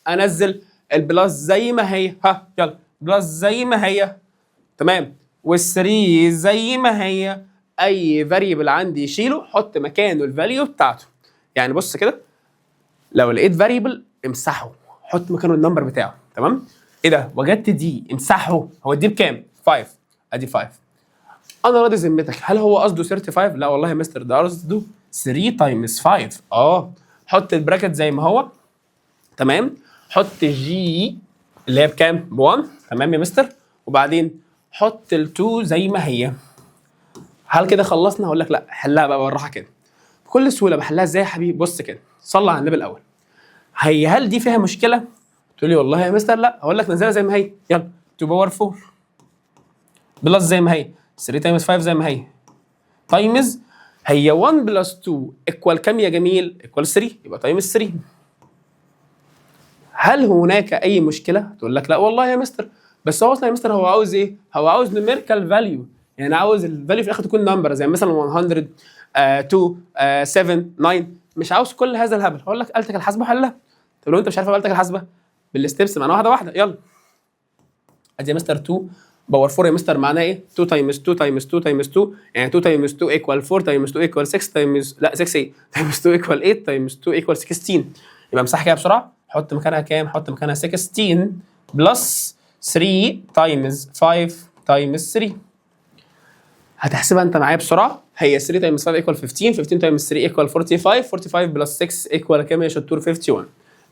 انزل البلس زي ما هي، يلا بلس زي ما هي، تمام، وال3 زي ما هي. اي فاريبل عندي يشيله، حط مكانه الفاليو بتاعته. يعني بص كده، لو لقيت فاريبل امسحه، حط مكانه النمبر بتاعه. تمام. ايه ده؟ وجدت دي، امسحه. هو دي بكام؟ 5. ادي 5. انا راضي ذمتك، هل هو قصده 35؟ لا والله يا مستر، ده قصده 3 تايمز 5. حط البراكت زي ما هو، تمام، حط جي اللي هي بكام؟ ب 1. تمام يا مستر. وبعدين حط ال 2 زي ما هي. هل كده خلصنا؟ هقول لك لا، حلها بقى بالراحه كده بكل سهوله. بحلها ازاي يا حبيبي؟ بص كده، صلي على النبي الاول. هل دي فيها مشكله؟ تقول لي والله يا مستر لا. هقول لك نزلها زي ما هي. يلا 2 باور 4 بلس زي ما هي 3 تايمز 5 زي ما هي تايمز هي 1 بلس 2 ايكوال كام يا جميل؟ ايكوال 3. يبقى تايمز 3. هل هناك اي مشكله؟ تقول لك لا والله يا مستر. بس هو اصلا يا مستر هو عاوز ايه؟ هو عاوز نيوميريكال فاليو، يعني عاوز الفاليو في الاخر تكون نمبر زي مثلا 100 2 7 9. مش عاوز كل هذا الهبل. هقول لك آلتك الحاسبه حلها. طب لو انت مش عارف آلتك الحاسبه بالستبس معانا واحده واحده. يلا ادي يا مستر 2 باور 4 يا مستر معناه ايه؟ 2 تايمز 2 تايمز 2 تايمز 2 يعني 2 تايمز 2 ايكوال 4 تايمز 2 ايكوال 6 تايمز لا 6 ايه تايمز 2 ايكوال 8 تايمز 2 ايكوال 16. يبقى امسحها كده بسرعه. حط مكانها كام؟ حط مكانها 16 بلس 3 تايمز 5 تايمز 3. هتحسبها انت معايا بسرعه. هي 3 تايمز 5 ايكوال 15 15 تايمز 3 ايكوال 45 45 بلس 6 ايكوال كام يا شطور؟ 51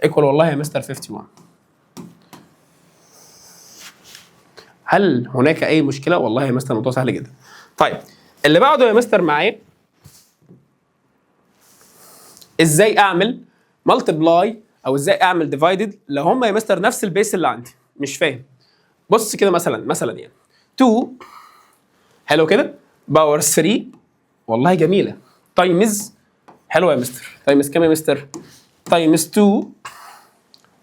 ايكوال والله يا مستر 51. هل هناك اي مشكله؟ والله يا مستر الموضوع سهل جدا. طيب اللي بعده يا مستر معايا ازاي اعمل مالتيبلاي او ازاي اعمل ديفايدد لو هم يا مستر نفس البيس اللي عندي. مش فاهم. بص كده مثلا يعني 2 حلو كده باور 3 والله جميله تايمز حلوه يا مستر تايمز كام يا مستر؟ تايمز 2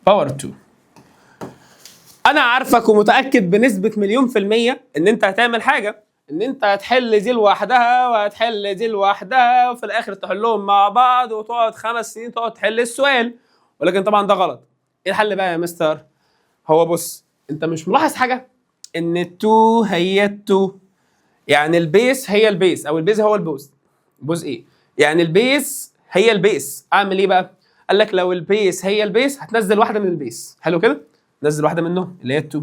باور 2. انا عارفك ومتاكد بنسبه مليون في الميه ان انت هتعمل حاجه، ان انت هتحل دي لوحدها وهتحل دي لوحدها وفي الاخر تحلهم مع بعض وتقعد 5 سنين تقعد تحل السؤال. ولكن طبعا ده غلط. ايه الحل بقى يا مستر؟ هو بص، انت مش ملاحظ حاجه؟ ان ال2 هي ال2 يعني البيس هي البيس او البيز هو البوز. بوز ايه؟ يعني البيس هي البيس. اعمل ايه بقى؟ قال لك لو البيس هي البيس هتنزل واحده من البيس. حلو كده؟ نزل واحده منهم اللي هي ال2.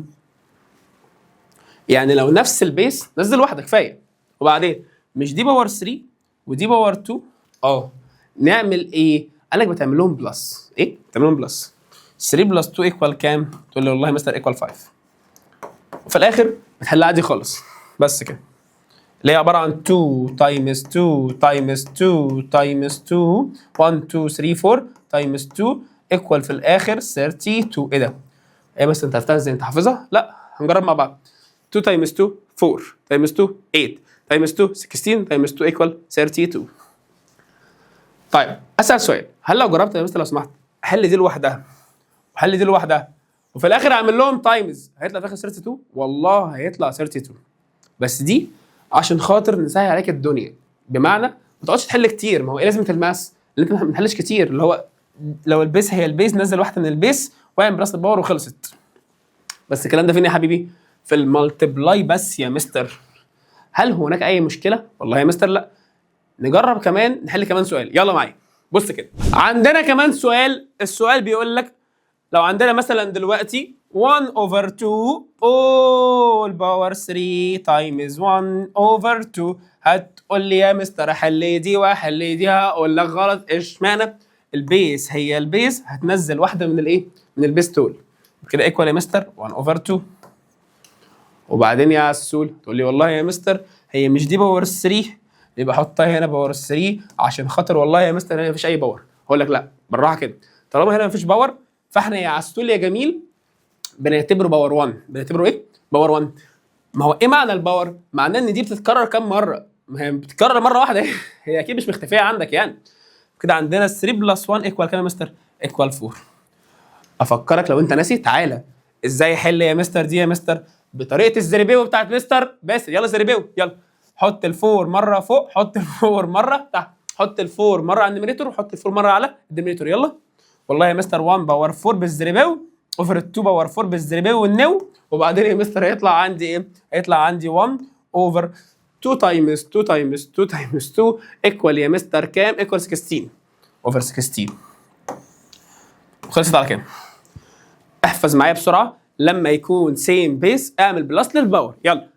يعني لو نفس البيس نزل واحده كفايه. وبعدين مش دي باور 3 ودي باور 2؟ نعمل ايه؟ قال لك بتعمل لهم بلس. ايه؟ بتعمل لهم بلس. 3 بلس 2 ايكوال كام؟ تقول لي والله يا مستر ايكوال 5. وفي الاخر بتحلها عادي خالص. بس كده. اللي هي عباره عن 2 تايمز 2 تايمز 2 تايمز 2 1 2 3 4 تايمز 2 ايكوال في الاخر 32. ايه ده؟ ايه بس انت عرفتها ازاي؟ انت حافظها؟ لا هنجرب مع بعض. 2 تايمز 2 4 تايمز 2 8 تايمز 2 16 تايمز 2 ايكوال 32. طيب اسال سؤال، هل لو جربت يا مستر لو سمحت احل دي لوحدها وحل دي لوحدها وفي الاخر اعمل لهم تايمز هيطلع في الاخر 32؟ والله هيطلع 32. بس دي عشان خاطر نسهل عليك الدنيا. بمعنى ما تقعدش تحل كتير. ما هو ايه لازمه الماس؟ اللي انت ما تحلش كتير. اللي هو لو البيس هي البيس نزل واحده من البيس واعمل براس الباور وخلصت. بس الكلام ده فين يا حبيبي؟ في المالتيبلاي بس يا مستر. هل هناك اي مشكله؟ والله يا مستر لا. نجرب كمان نحل كمان سؤال. يلا معايا. بص كده عندنا كمان سؤال. السؤال بيقول لك لو عندنا مثلا دلوقتي 1 over 2 all power 3 times 1 over 2. هتقول لي يا مستر احل دي واحل دي. هقول لك غلط. اشمعنى؟ البيس هي البيس هتنزل واحده من الايه؟ من البيس تول. كده ايكوال يا مستر 1 over 2. وبعدين يا عسول تقول لي والله يا مستر هي مش دي باور 3 يبقى حطها هنا باور 3 عشان خاطر والله يا مستر هنا مفيش اي باور. هقول لك لا بالراحه كده. طالما هنا مفيش باور فاحنا يا عسول يا جميل بنعتبره باور 1. بنعتبره ايه؟ باور 1. ما هو ايه معنى الباور؟ معناه ان دي بتتكرر كام مره؟ ما هي بتتكرر مره واحده. هي اكيد مش مختفيه عندك يعني. كده عندنا 3 بلس 1 ايكوال كام يا مستر؟ ايكوال 4. افكرك لو انت ناسي تعالى ازاي احل يا مستر دي يا مستر بطريقه الزريبيو بتاعت مستر باسل. يلا زريبيو يلا. حط الفور مره فوق حط الفور مره تحت حط الفور مره على النيميريتور وحط الفور مره على الديمينيتور. يلا والله يا مستر 1 باور 4 بالزريبيو اوفر 2 باور 4 بالزريبيو والنيو. وبعدين يا مستر هيطلع عندي ايه؟ هيطلع عندي 1 اوفر 2 تايمز 2 تايمز 2 تايمز 2 ايكوال يا مستر كام؟ ايكوال 16 اوفر 16. خلصت على كام؟ احفظ معايا بسرعه. لما يكون سيم بيس اعمل بلس للباور. يلا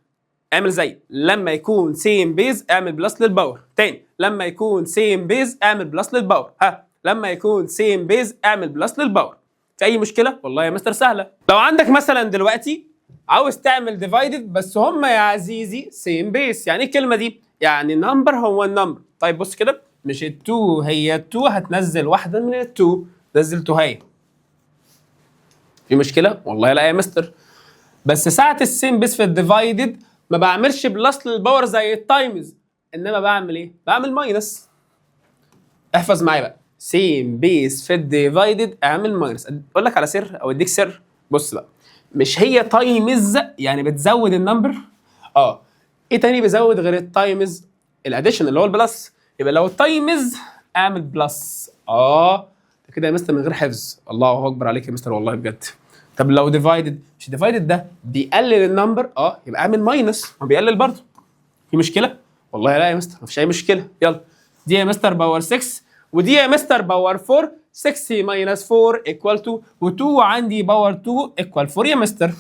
اعمل زي لما يكون سيم بيز اعمل بلس للباور. تاني لما يكون سيم بيز اعمل بلس للباور. لما يكون سيم بيز اعمل بلس للباور. في اي مشكله؟ والله يا مستر سهله. لو عندك مثلا دلوقتي عاوز تعمل ديفايدد بس هم يا عزيزي سيم بيس. يعني ايه الكلمه دي؟ يعني نمبر هو النمبر. طيب بص كده، مش ال2 هي ال2 هتنزل واحده من ال2، نزل 2 هي. في مشكله؟ والله لا يا مستر. بس ساعه السيم بيس في الديفايدد ما بعملش بلس للباور زي التايمز، انما بعمل ايه؟ بعمل ماينس. احفظ معايا بقى، سيم بيس في الديفايدد اعمل ماينس. اقول لك على سر او اديك سر، بص بقى، مش هي تايمز يعني بتزود النمبر؟ ايه تاني بيزود غير التايمز؟ الاديشن اللي هو البلس. يبقى لو التايمز اعمل بلس. كده يا مستر من غير حفظ. الله اكبر عليك يا مستر والله بجد. طب لو ديفايدد، مش ديفايدد ده بيقلل النمبر؟ يبقى اعمل ماينس، ما بيقلل برضه. في مشكله؟ والله لا يا مستر مفيش اي مشكله. يلا، دي يا مستر باور 6 ودي يا مستر باور 4. 6 ماينس 4 ايكوال 2 و2 عندي باور 2 ايكوال 4 يا مستر.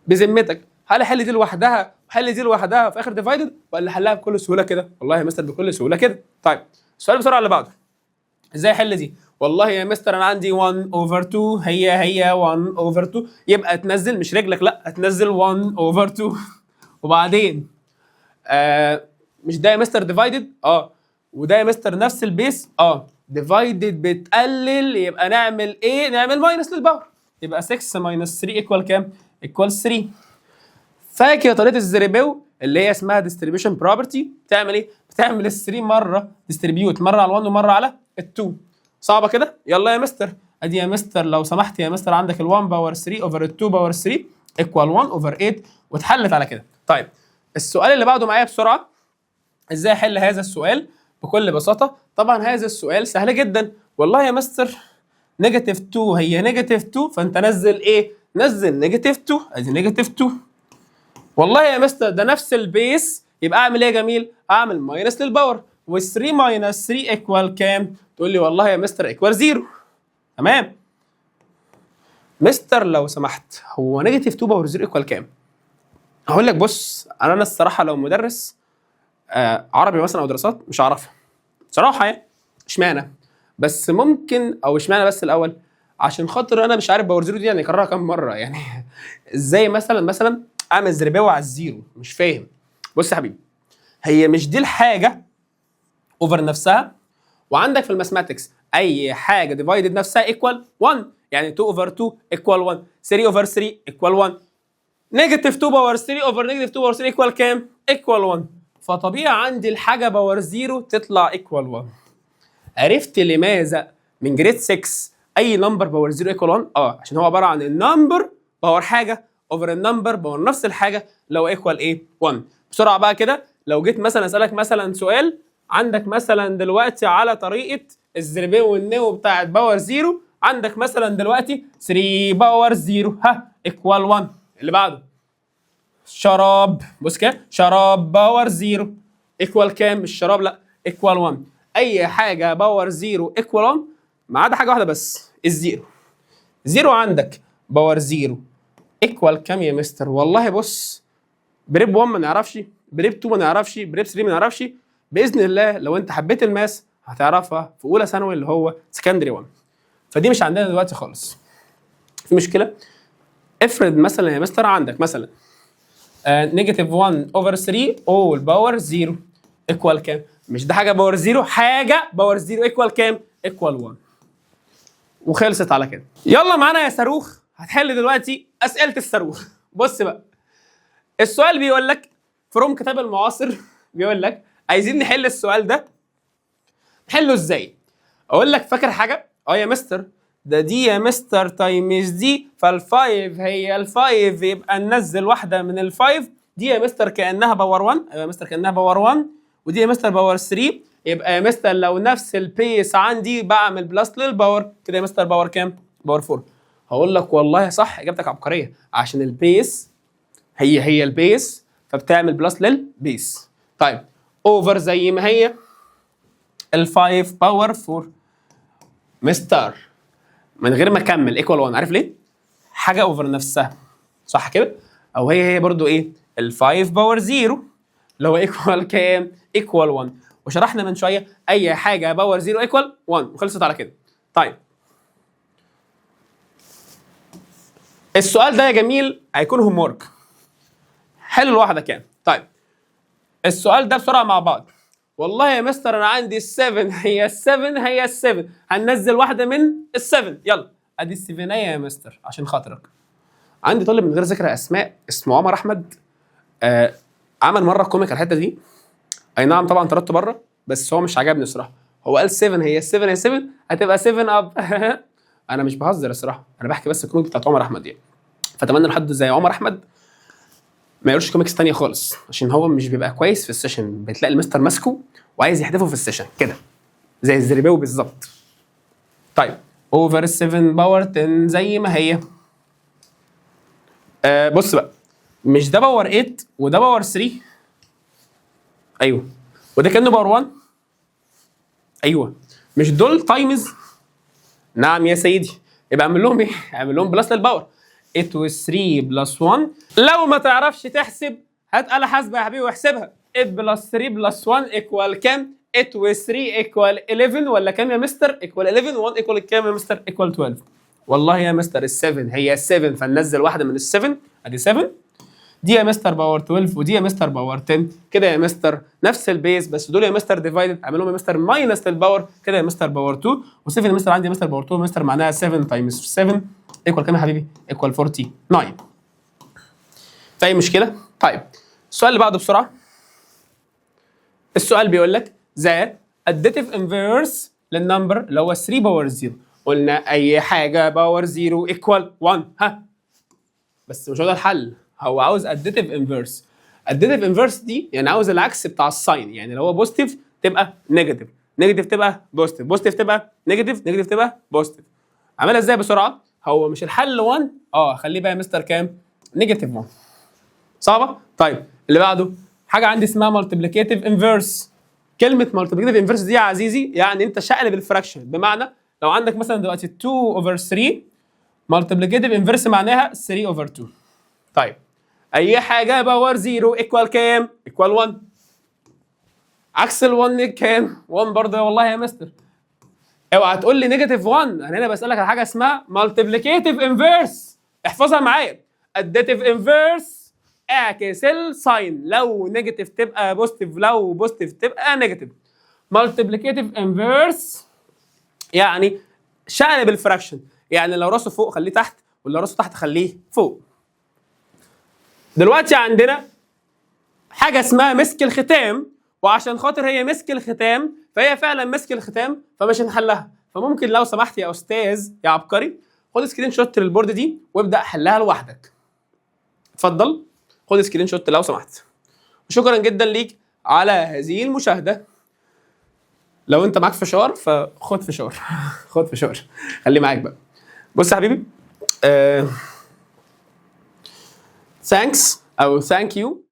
بذمتك هل احل دي لوحدها وحل دي لوحدها في اخر ديفايدد، ولا احلها بكل سهوله كده؟ والله يا مستر بكل سهوله كده. طيب السؤال بسرعه اللي بعده، ازاي احل دي؟ والله يا مستر انا عندي 1 اوفر 2 هي 1 اوفر 2، يبقى تنزل مش رجلك، لا هتنزل 1 اوفر 2 وبعدين مش ده يا مستر ديفايدد؟ وده يا مستر نفس البيس. ديفايدد بتقلل، يبقى نعمل ايه؟ نعمل ماينس للباور. يبقى 6 ماينس 3 ايكوال كام؟ ايكوال 3. فاكر طريقه الزريبيو اللي هي اسمها ديستريبيوشن بروبرتي؟ بتعمل ايه؟ بتعمل ال 3 مره ديستريبيوت، مره على ال1 ومره على ال2. صعبه كده؟ يلا يا مستر، ادي يا مستر لو سمحت يا مستر عندك ال1 باور 3 اوفر ال2 باور 3 ايكوال 1 اوفر 8 واتحلت على كده. طيب السؤال اللي بعده معايا بسرعه، ازاي احل هذا السؤال؟ بكل بساطه طبعا هذا السؤال سهل جدا. والله يا مستر نيجاتيف 2 هي نيجاتيف 2، فانت نزل ايه؟ نزل نيجاتيف 2. ادي نيجاتيف 2. والله يا مستر ده نفس البيس، يبقى اعمل ايه يا جميل؟ اعمل ماينس للباور، وال3 ماينس 3 ايكوال كام؟ تقول لي والله يا مستر ايكوال 0. تمام. مستر لو سمحت هو نيجاتيف 2 باور 0 ايكوال كام؟ هقول لك بص، انا الصراحه لو مدرس عربي مثلا او دراسات مش هعرفها بصراحه يعني. اشمعنى؟ بس ممكن، او اشمعنى بس الاول؟ عشان خاطر انا مش عارف باور 0 دي يعني اكررها كام مره يعني. ازاي مثلا اعمل زرباوه على الزيرو؟ مش فاهم. بص يا حبيبي، هي مش دي الحاجه اوفر نفسها، وعندك في الماثماتكس اي حاجه ديفايدد نفسها ايكوال 1، يعني 2 اوفر 2 ايكوال 1، 3 اوفر 3 ايكوال 1، نيجاتيف 2 باور 3 اوفر نيجاتيف 2 باور 3 ايكوال كام؟ ايكوال 1. فطبيعي عندي الحاجه باور 0 تطلع ايكوال 1. عرفت لماذا من جريد 6 اي نمبر باور 0 ايكوال 1؟ عشان هو عباره عن النمبر باور حاجه اوفر النمبر باور نفس الحاجه اللي هو ايكوال ايه؟ 1. بسرعه بقى كده، لو جيت مثلا اسالك مثلا سؤال، عندك مثلا دلوقتي على طريقه الزربيه والنو بتاعت باور 0، عندك مثلا دلوقتي 3 باور 0 ايكوال 1. اللي بعده شراب، بص كده، شراب باور 0 ايكوال كام؟ مش شراب، لا ايكوال 1. اي حاجه باور 0 ايكوال 1 ما عدا حاجه واحده بس، الزيرو. زيرو عندك باور 0 ايكوال كام يا مستر؟ والله بص، بريب 1 ما نعرفش، بريب 2 ما نعرفش، بريب 3 ما نعرفش. باذن الله لو انت حبيت الماس هتعرفها في اولى ثانوي اللي هو سكندري 1. فدي مش عندنا دلوقتي خالص. في مشكله؟ افرض مثلا يا مستر عندك مثلا نيجاتيف 1 اوفر 3 اول باور 0 ايكوال كام؟ مش ده حاجه باور 0، حاجه باور 0 ايكوال كام؟ ايكوال 1. وخلصت على كده. يلا معانا يا صاروخ، هتحل دلوقتي اسئله الصاروخ. بص بقى، السؤال بيقول لك فروم كتاب المعاصر، بيقول لك عايزين نحل السؤال ده، نحله ازاي؟ اقول لك فاكر حاجه؟ يا مستر ده دي يا مستر تايمز دي، فالفايف هي الفايف، يبقى ننزل واحده من الفايف. دي يا مستر كانها باور 1، يا مستر كانها باور 1، ودي يا مستر باور 3. يبقى يا مستر لو نفس البيس عندي بعمل بلس للباور، كده يا مستر باور كام؟ باور 4. هقول لك والله صح، اجابتك عبقريه، عشان البيس هي البيس فبتعمل بلس للبيس. طيب اوفر زي ما هي ال5 باور 4 مستر من غير ما اكمل ايكوال 1. عارف ليه؟ حاجه اوفر نفسها، صح كده؟ او هي برضو ايه؟ ال5 باور 0 اللي هو ايكوال كام؟ ايكوال 1. وشرحنا من شويه اي حاجه باور 0 ايكوال 1 وخلصت على كده. طيب السؤال ده يا جميل هيكون هوم ورك، حل لوحدك يعني. طيب السؤال ده بسرعه مع بعض. والله يا مستر انا عندي ال7 هي ال7 هننزل واحده من ال7. يلا ادي ال7 يا مستر عشان خاطرك. عندي طالب من غير ذكر اسماء اسمه عمر احمد، عمل مره كوميك على الحته دي. اي نعم طبعا طردته بره، بس هو مش عجبني الصراحه. هو قال 7 هي ال7 هتبقى 7 اب. انا مش بهزر الصراحه، انا بحكي بس الكوميك بتاعت عمر احمد يعني. فاتمنى لحد زي عمر احمد ما يقولش كوميكس تانية خالص، عشان هو مش بيبقى كويس في السيشن. بتلاقي المستر ماسكه وعايز يحدفه في السيشن كده زي الزرباوي بالظبط. طيب اوفر 7 باور 10 زي ما هي. بص بقى، مش ده باور 8 وده باور 3؟ ايوه. وده كانه باور 1؟ ايوه. مش دول تايمز؟ نعم يا سيدي. يبقى اعمل لهم ايه؟ اعمل لهم بلس للباور. 8 و 3 بلس 1. لو ما تعرفش تحسب هات آلة حاسبة يا حبيبي واحسبها. 8 بلس 3 بلس 1 ايكوال كام؟ 8 و 3 ايكوال 11 ولا كام يا مستر؟ ايكوال 11. 1 ايكوال كام يا مستر؟ ايكوال 12. والله يا مستر ال7 هي ال7 فننزل واحدة من ال7. ادي 7. دي يا مستر باور 12 ودي يا مستر باور 10. كده يا مستر نفس البيز، بس دول يا مستر ديفايدد اعملهم يا مستر ماينس للباور. كده يا مستر باور 2 و7 يا مستر عندي يا مستر باور 2 مستر معناها 7 تايمز 7 ايكوال كام يا حبيبي؟ ايكوال 49. في اي مشكله؟ طيب السؤال اللي بعده بسرعه. السؤال بيقول لك ذا additive inverse للنمبر اللي هو 3 باور 0. قلنا اي حاجه باور 0 ايكوال 1. ها بس مش هو ده الحل، هو عاوز additive inverse. additive inverse دي يعني عاوز العكس بتاع الساين. يعني لو هو بوزيتيف تبقى نيجاتيف، نيجاتيف تبقى بوزيتيف، بوزيتيف تبقى نيجاتيف، نيجاتيف تبقى بوزيتيف. عاملها ازاي بسرعه؟ هو مش الحل 1؟ خليه بقى يا مستر كام؟ نيجاتيف 1. صعبه؟ طيب اللي بعده حاجه عندي اسمها مالتيبليكيتيف انفيرس. كلمه مالتيبليكيتيف انفيرس دي يا عزيزي يعني انت شقلب الفراكشن. بمعنى لو عندك مثلا دلوقتي 2 اوفر 3 مالتيبليكيتيف انفيرس معناها 3 اوفر 2. طيب اي حاجه باور 0 ايكوال كام؟ ايكوال 1. عكس ال1 كام؟ 1 برضه. والله يا مستر اوعى تقول لي نيجاتيف 1. انا هنا بسالك على حاجه اسمها مالتيبليكيتيف انفيرس. احفظها معايا. اديتيف انفيرس اعكس الساين، لو نيجاتيف تبقى بوزيتيف، لو بوزيتيف تبقى نيجاتيف. مالتيبليكيتيف انفيرس يعني شقلب الفراكشن. يعني لو راسه فوق خليه تحت، ولو راسه تحت خليه فوق. دلوقتي عندنا حاجه اسمها مسك الختام، وعشان خاطر هي مسك الختام فهي فعلا مسك الختام فمش هنحلها. فممكن لو سمحت يا استاذ يا عبقري خد سكرين شوت للبورد دي وابدا حلها لوحدك. اتفضل خد سكرين شوت لو سمحت. وشكرا جدا ليك على هذه المشاهده. لو انت معاك فشار فخد فشار. خد فشار خليه معاك بقى. بص يا حبيبي ثانكس او ثانك يو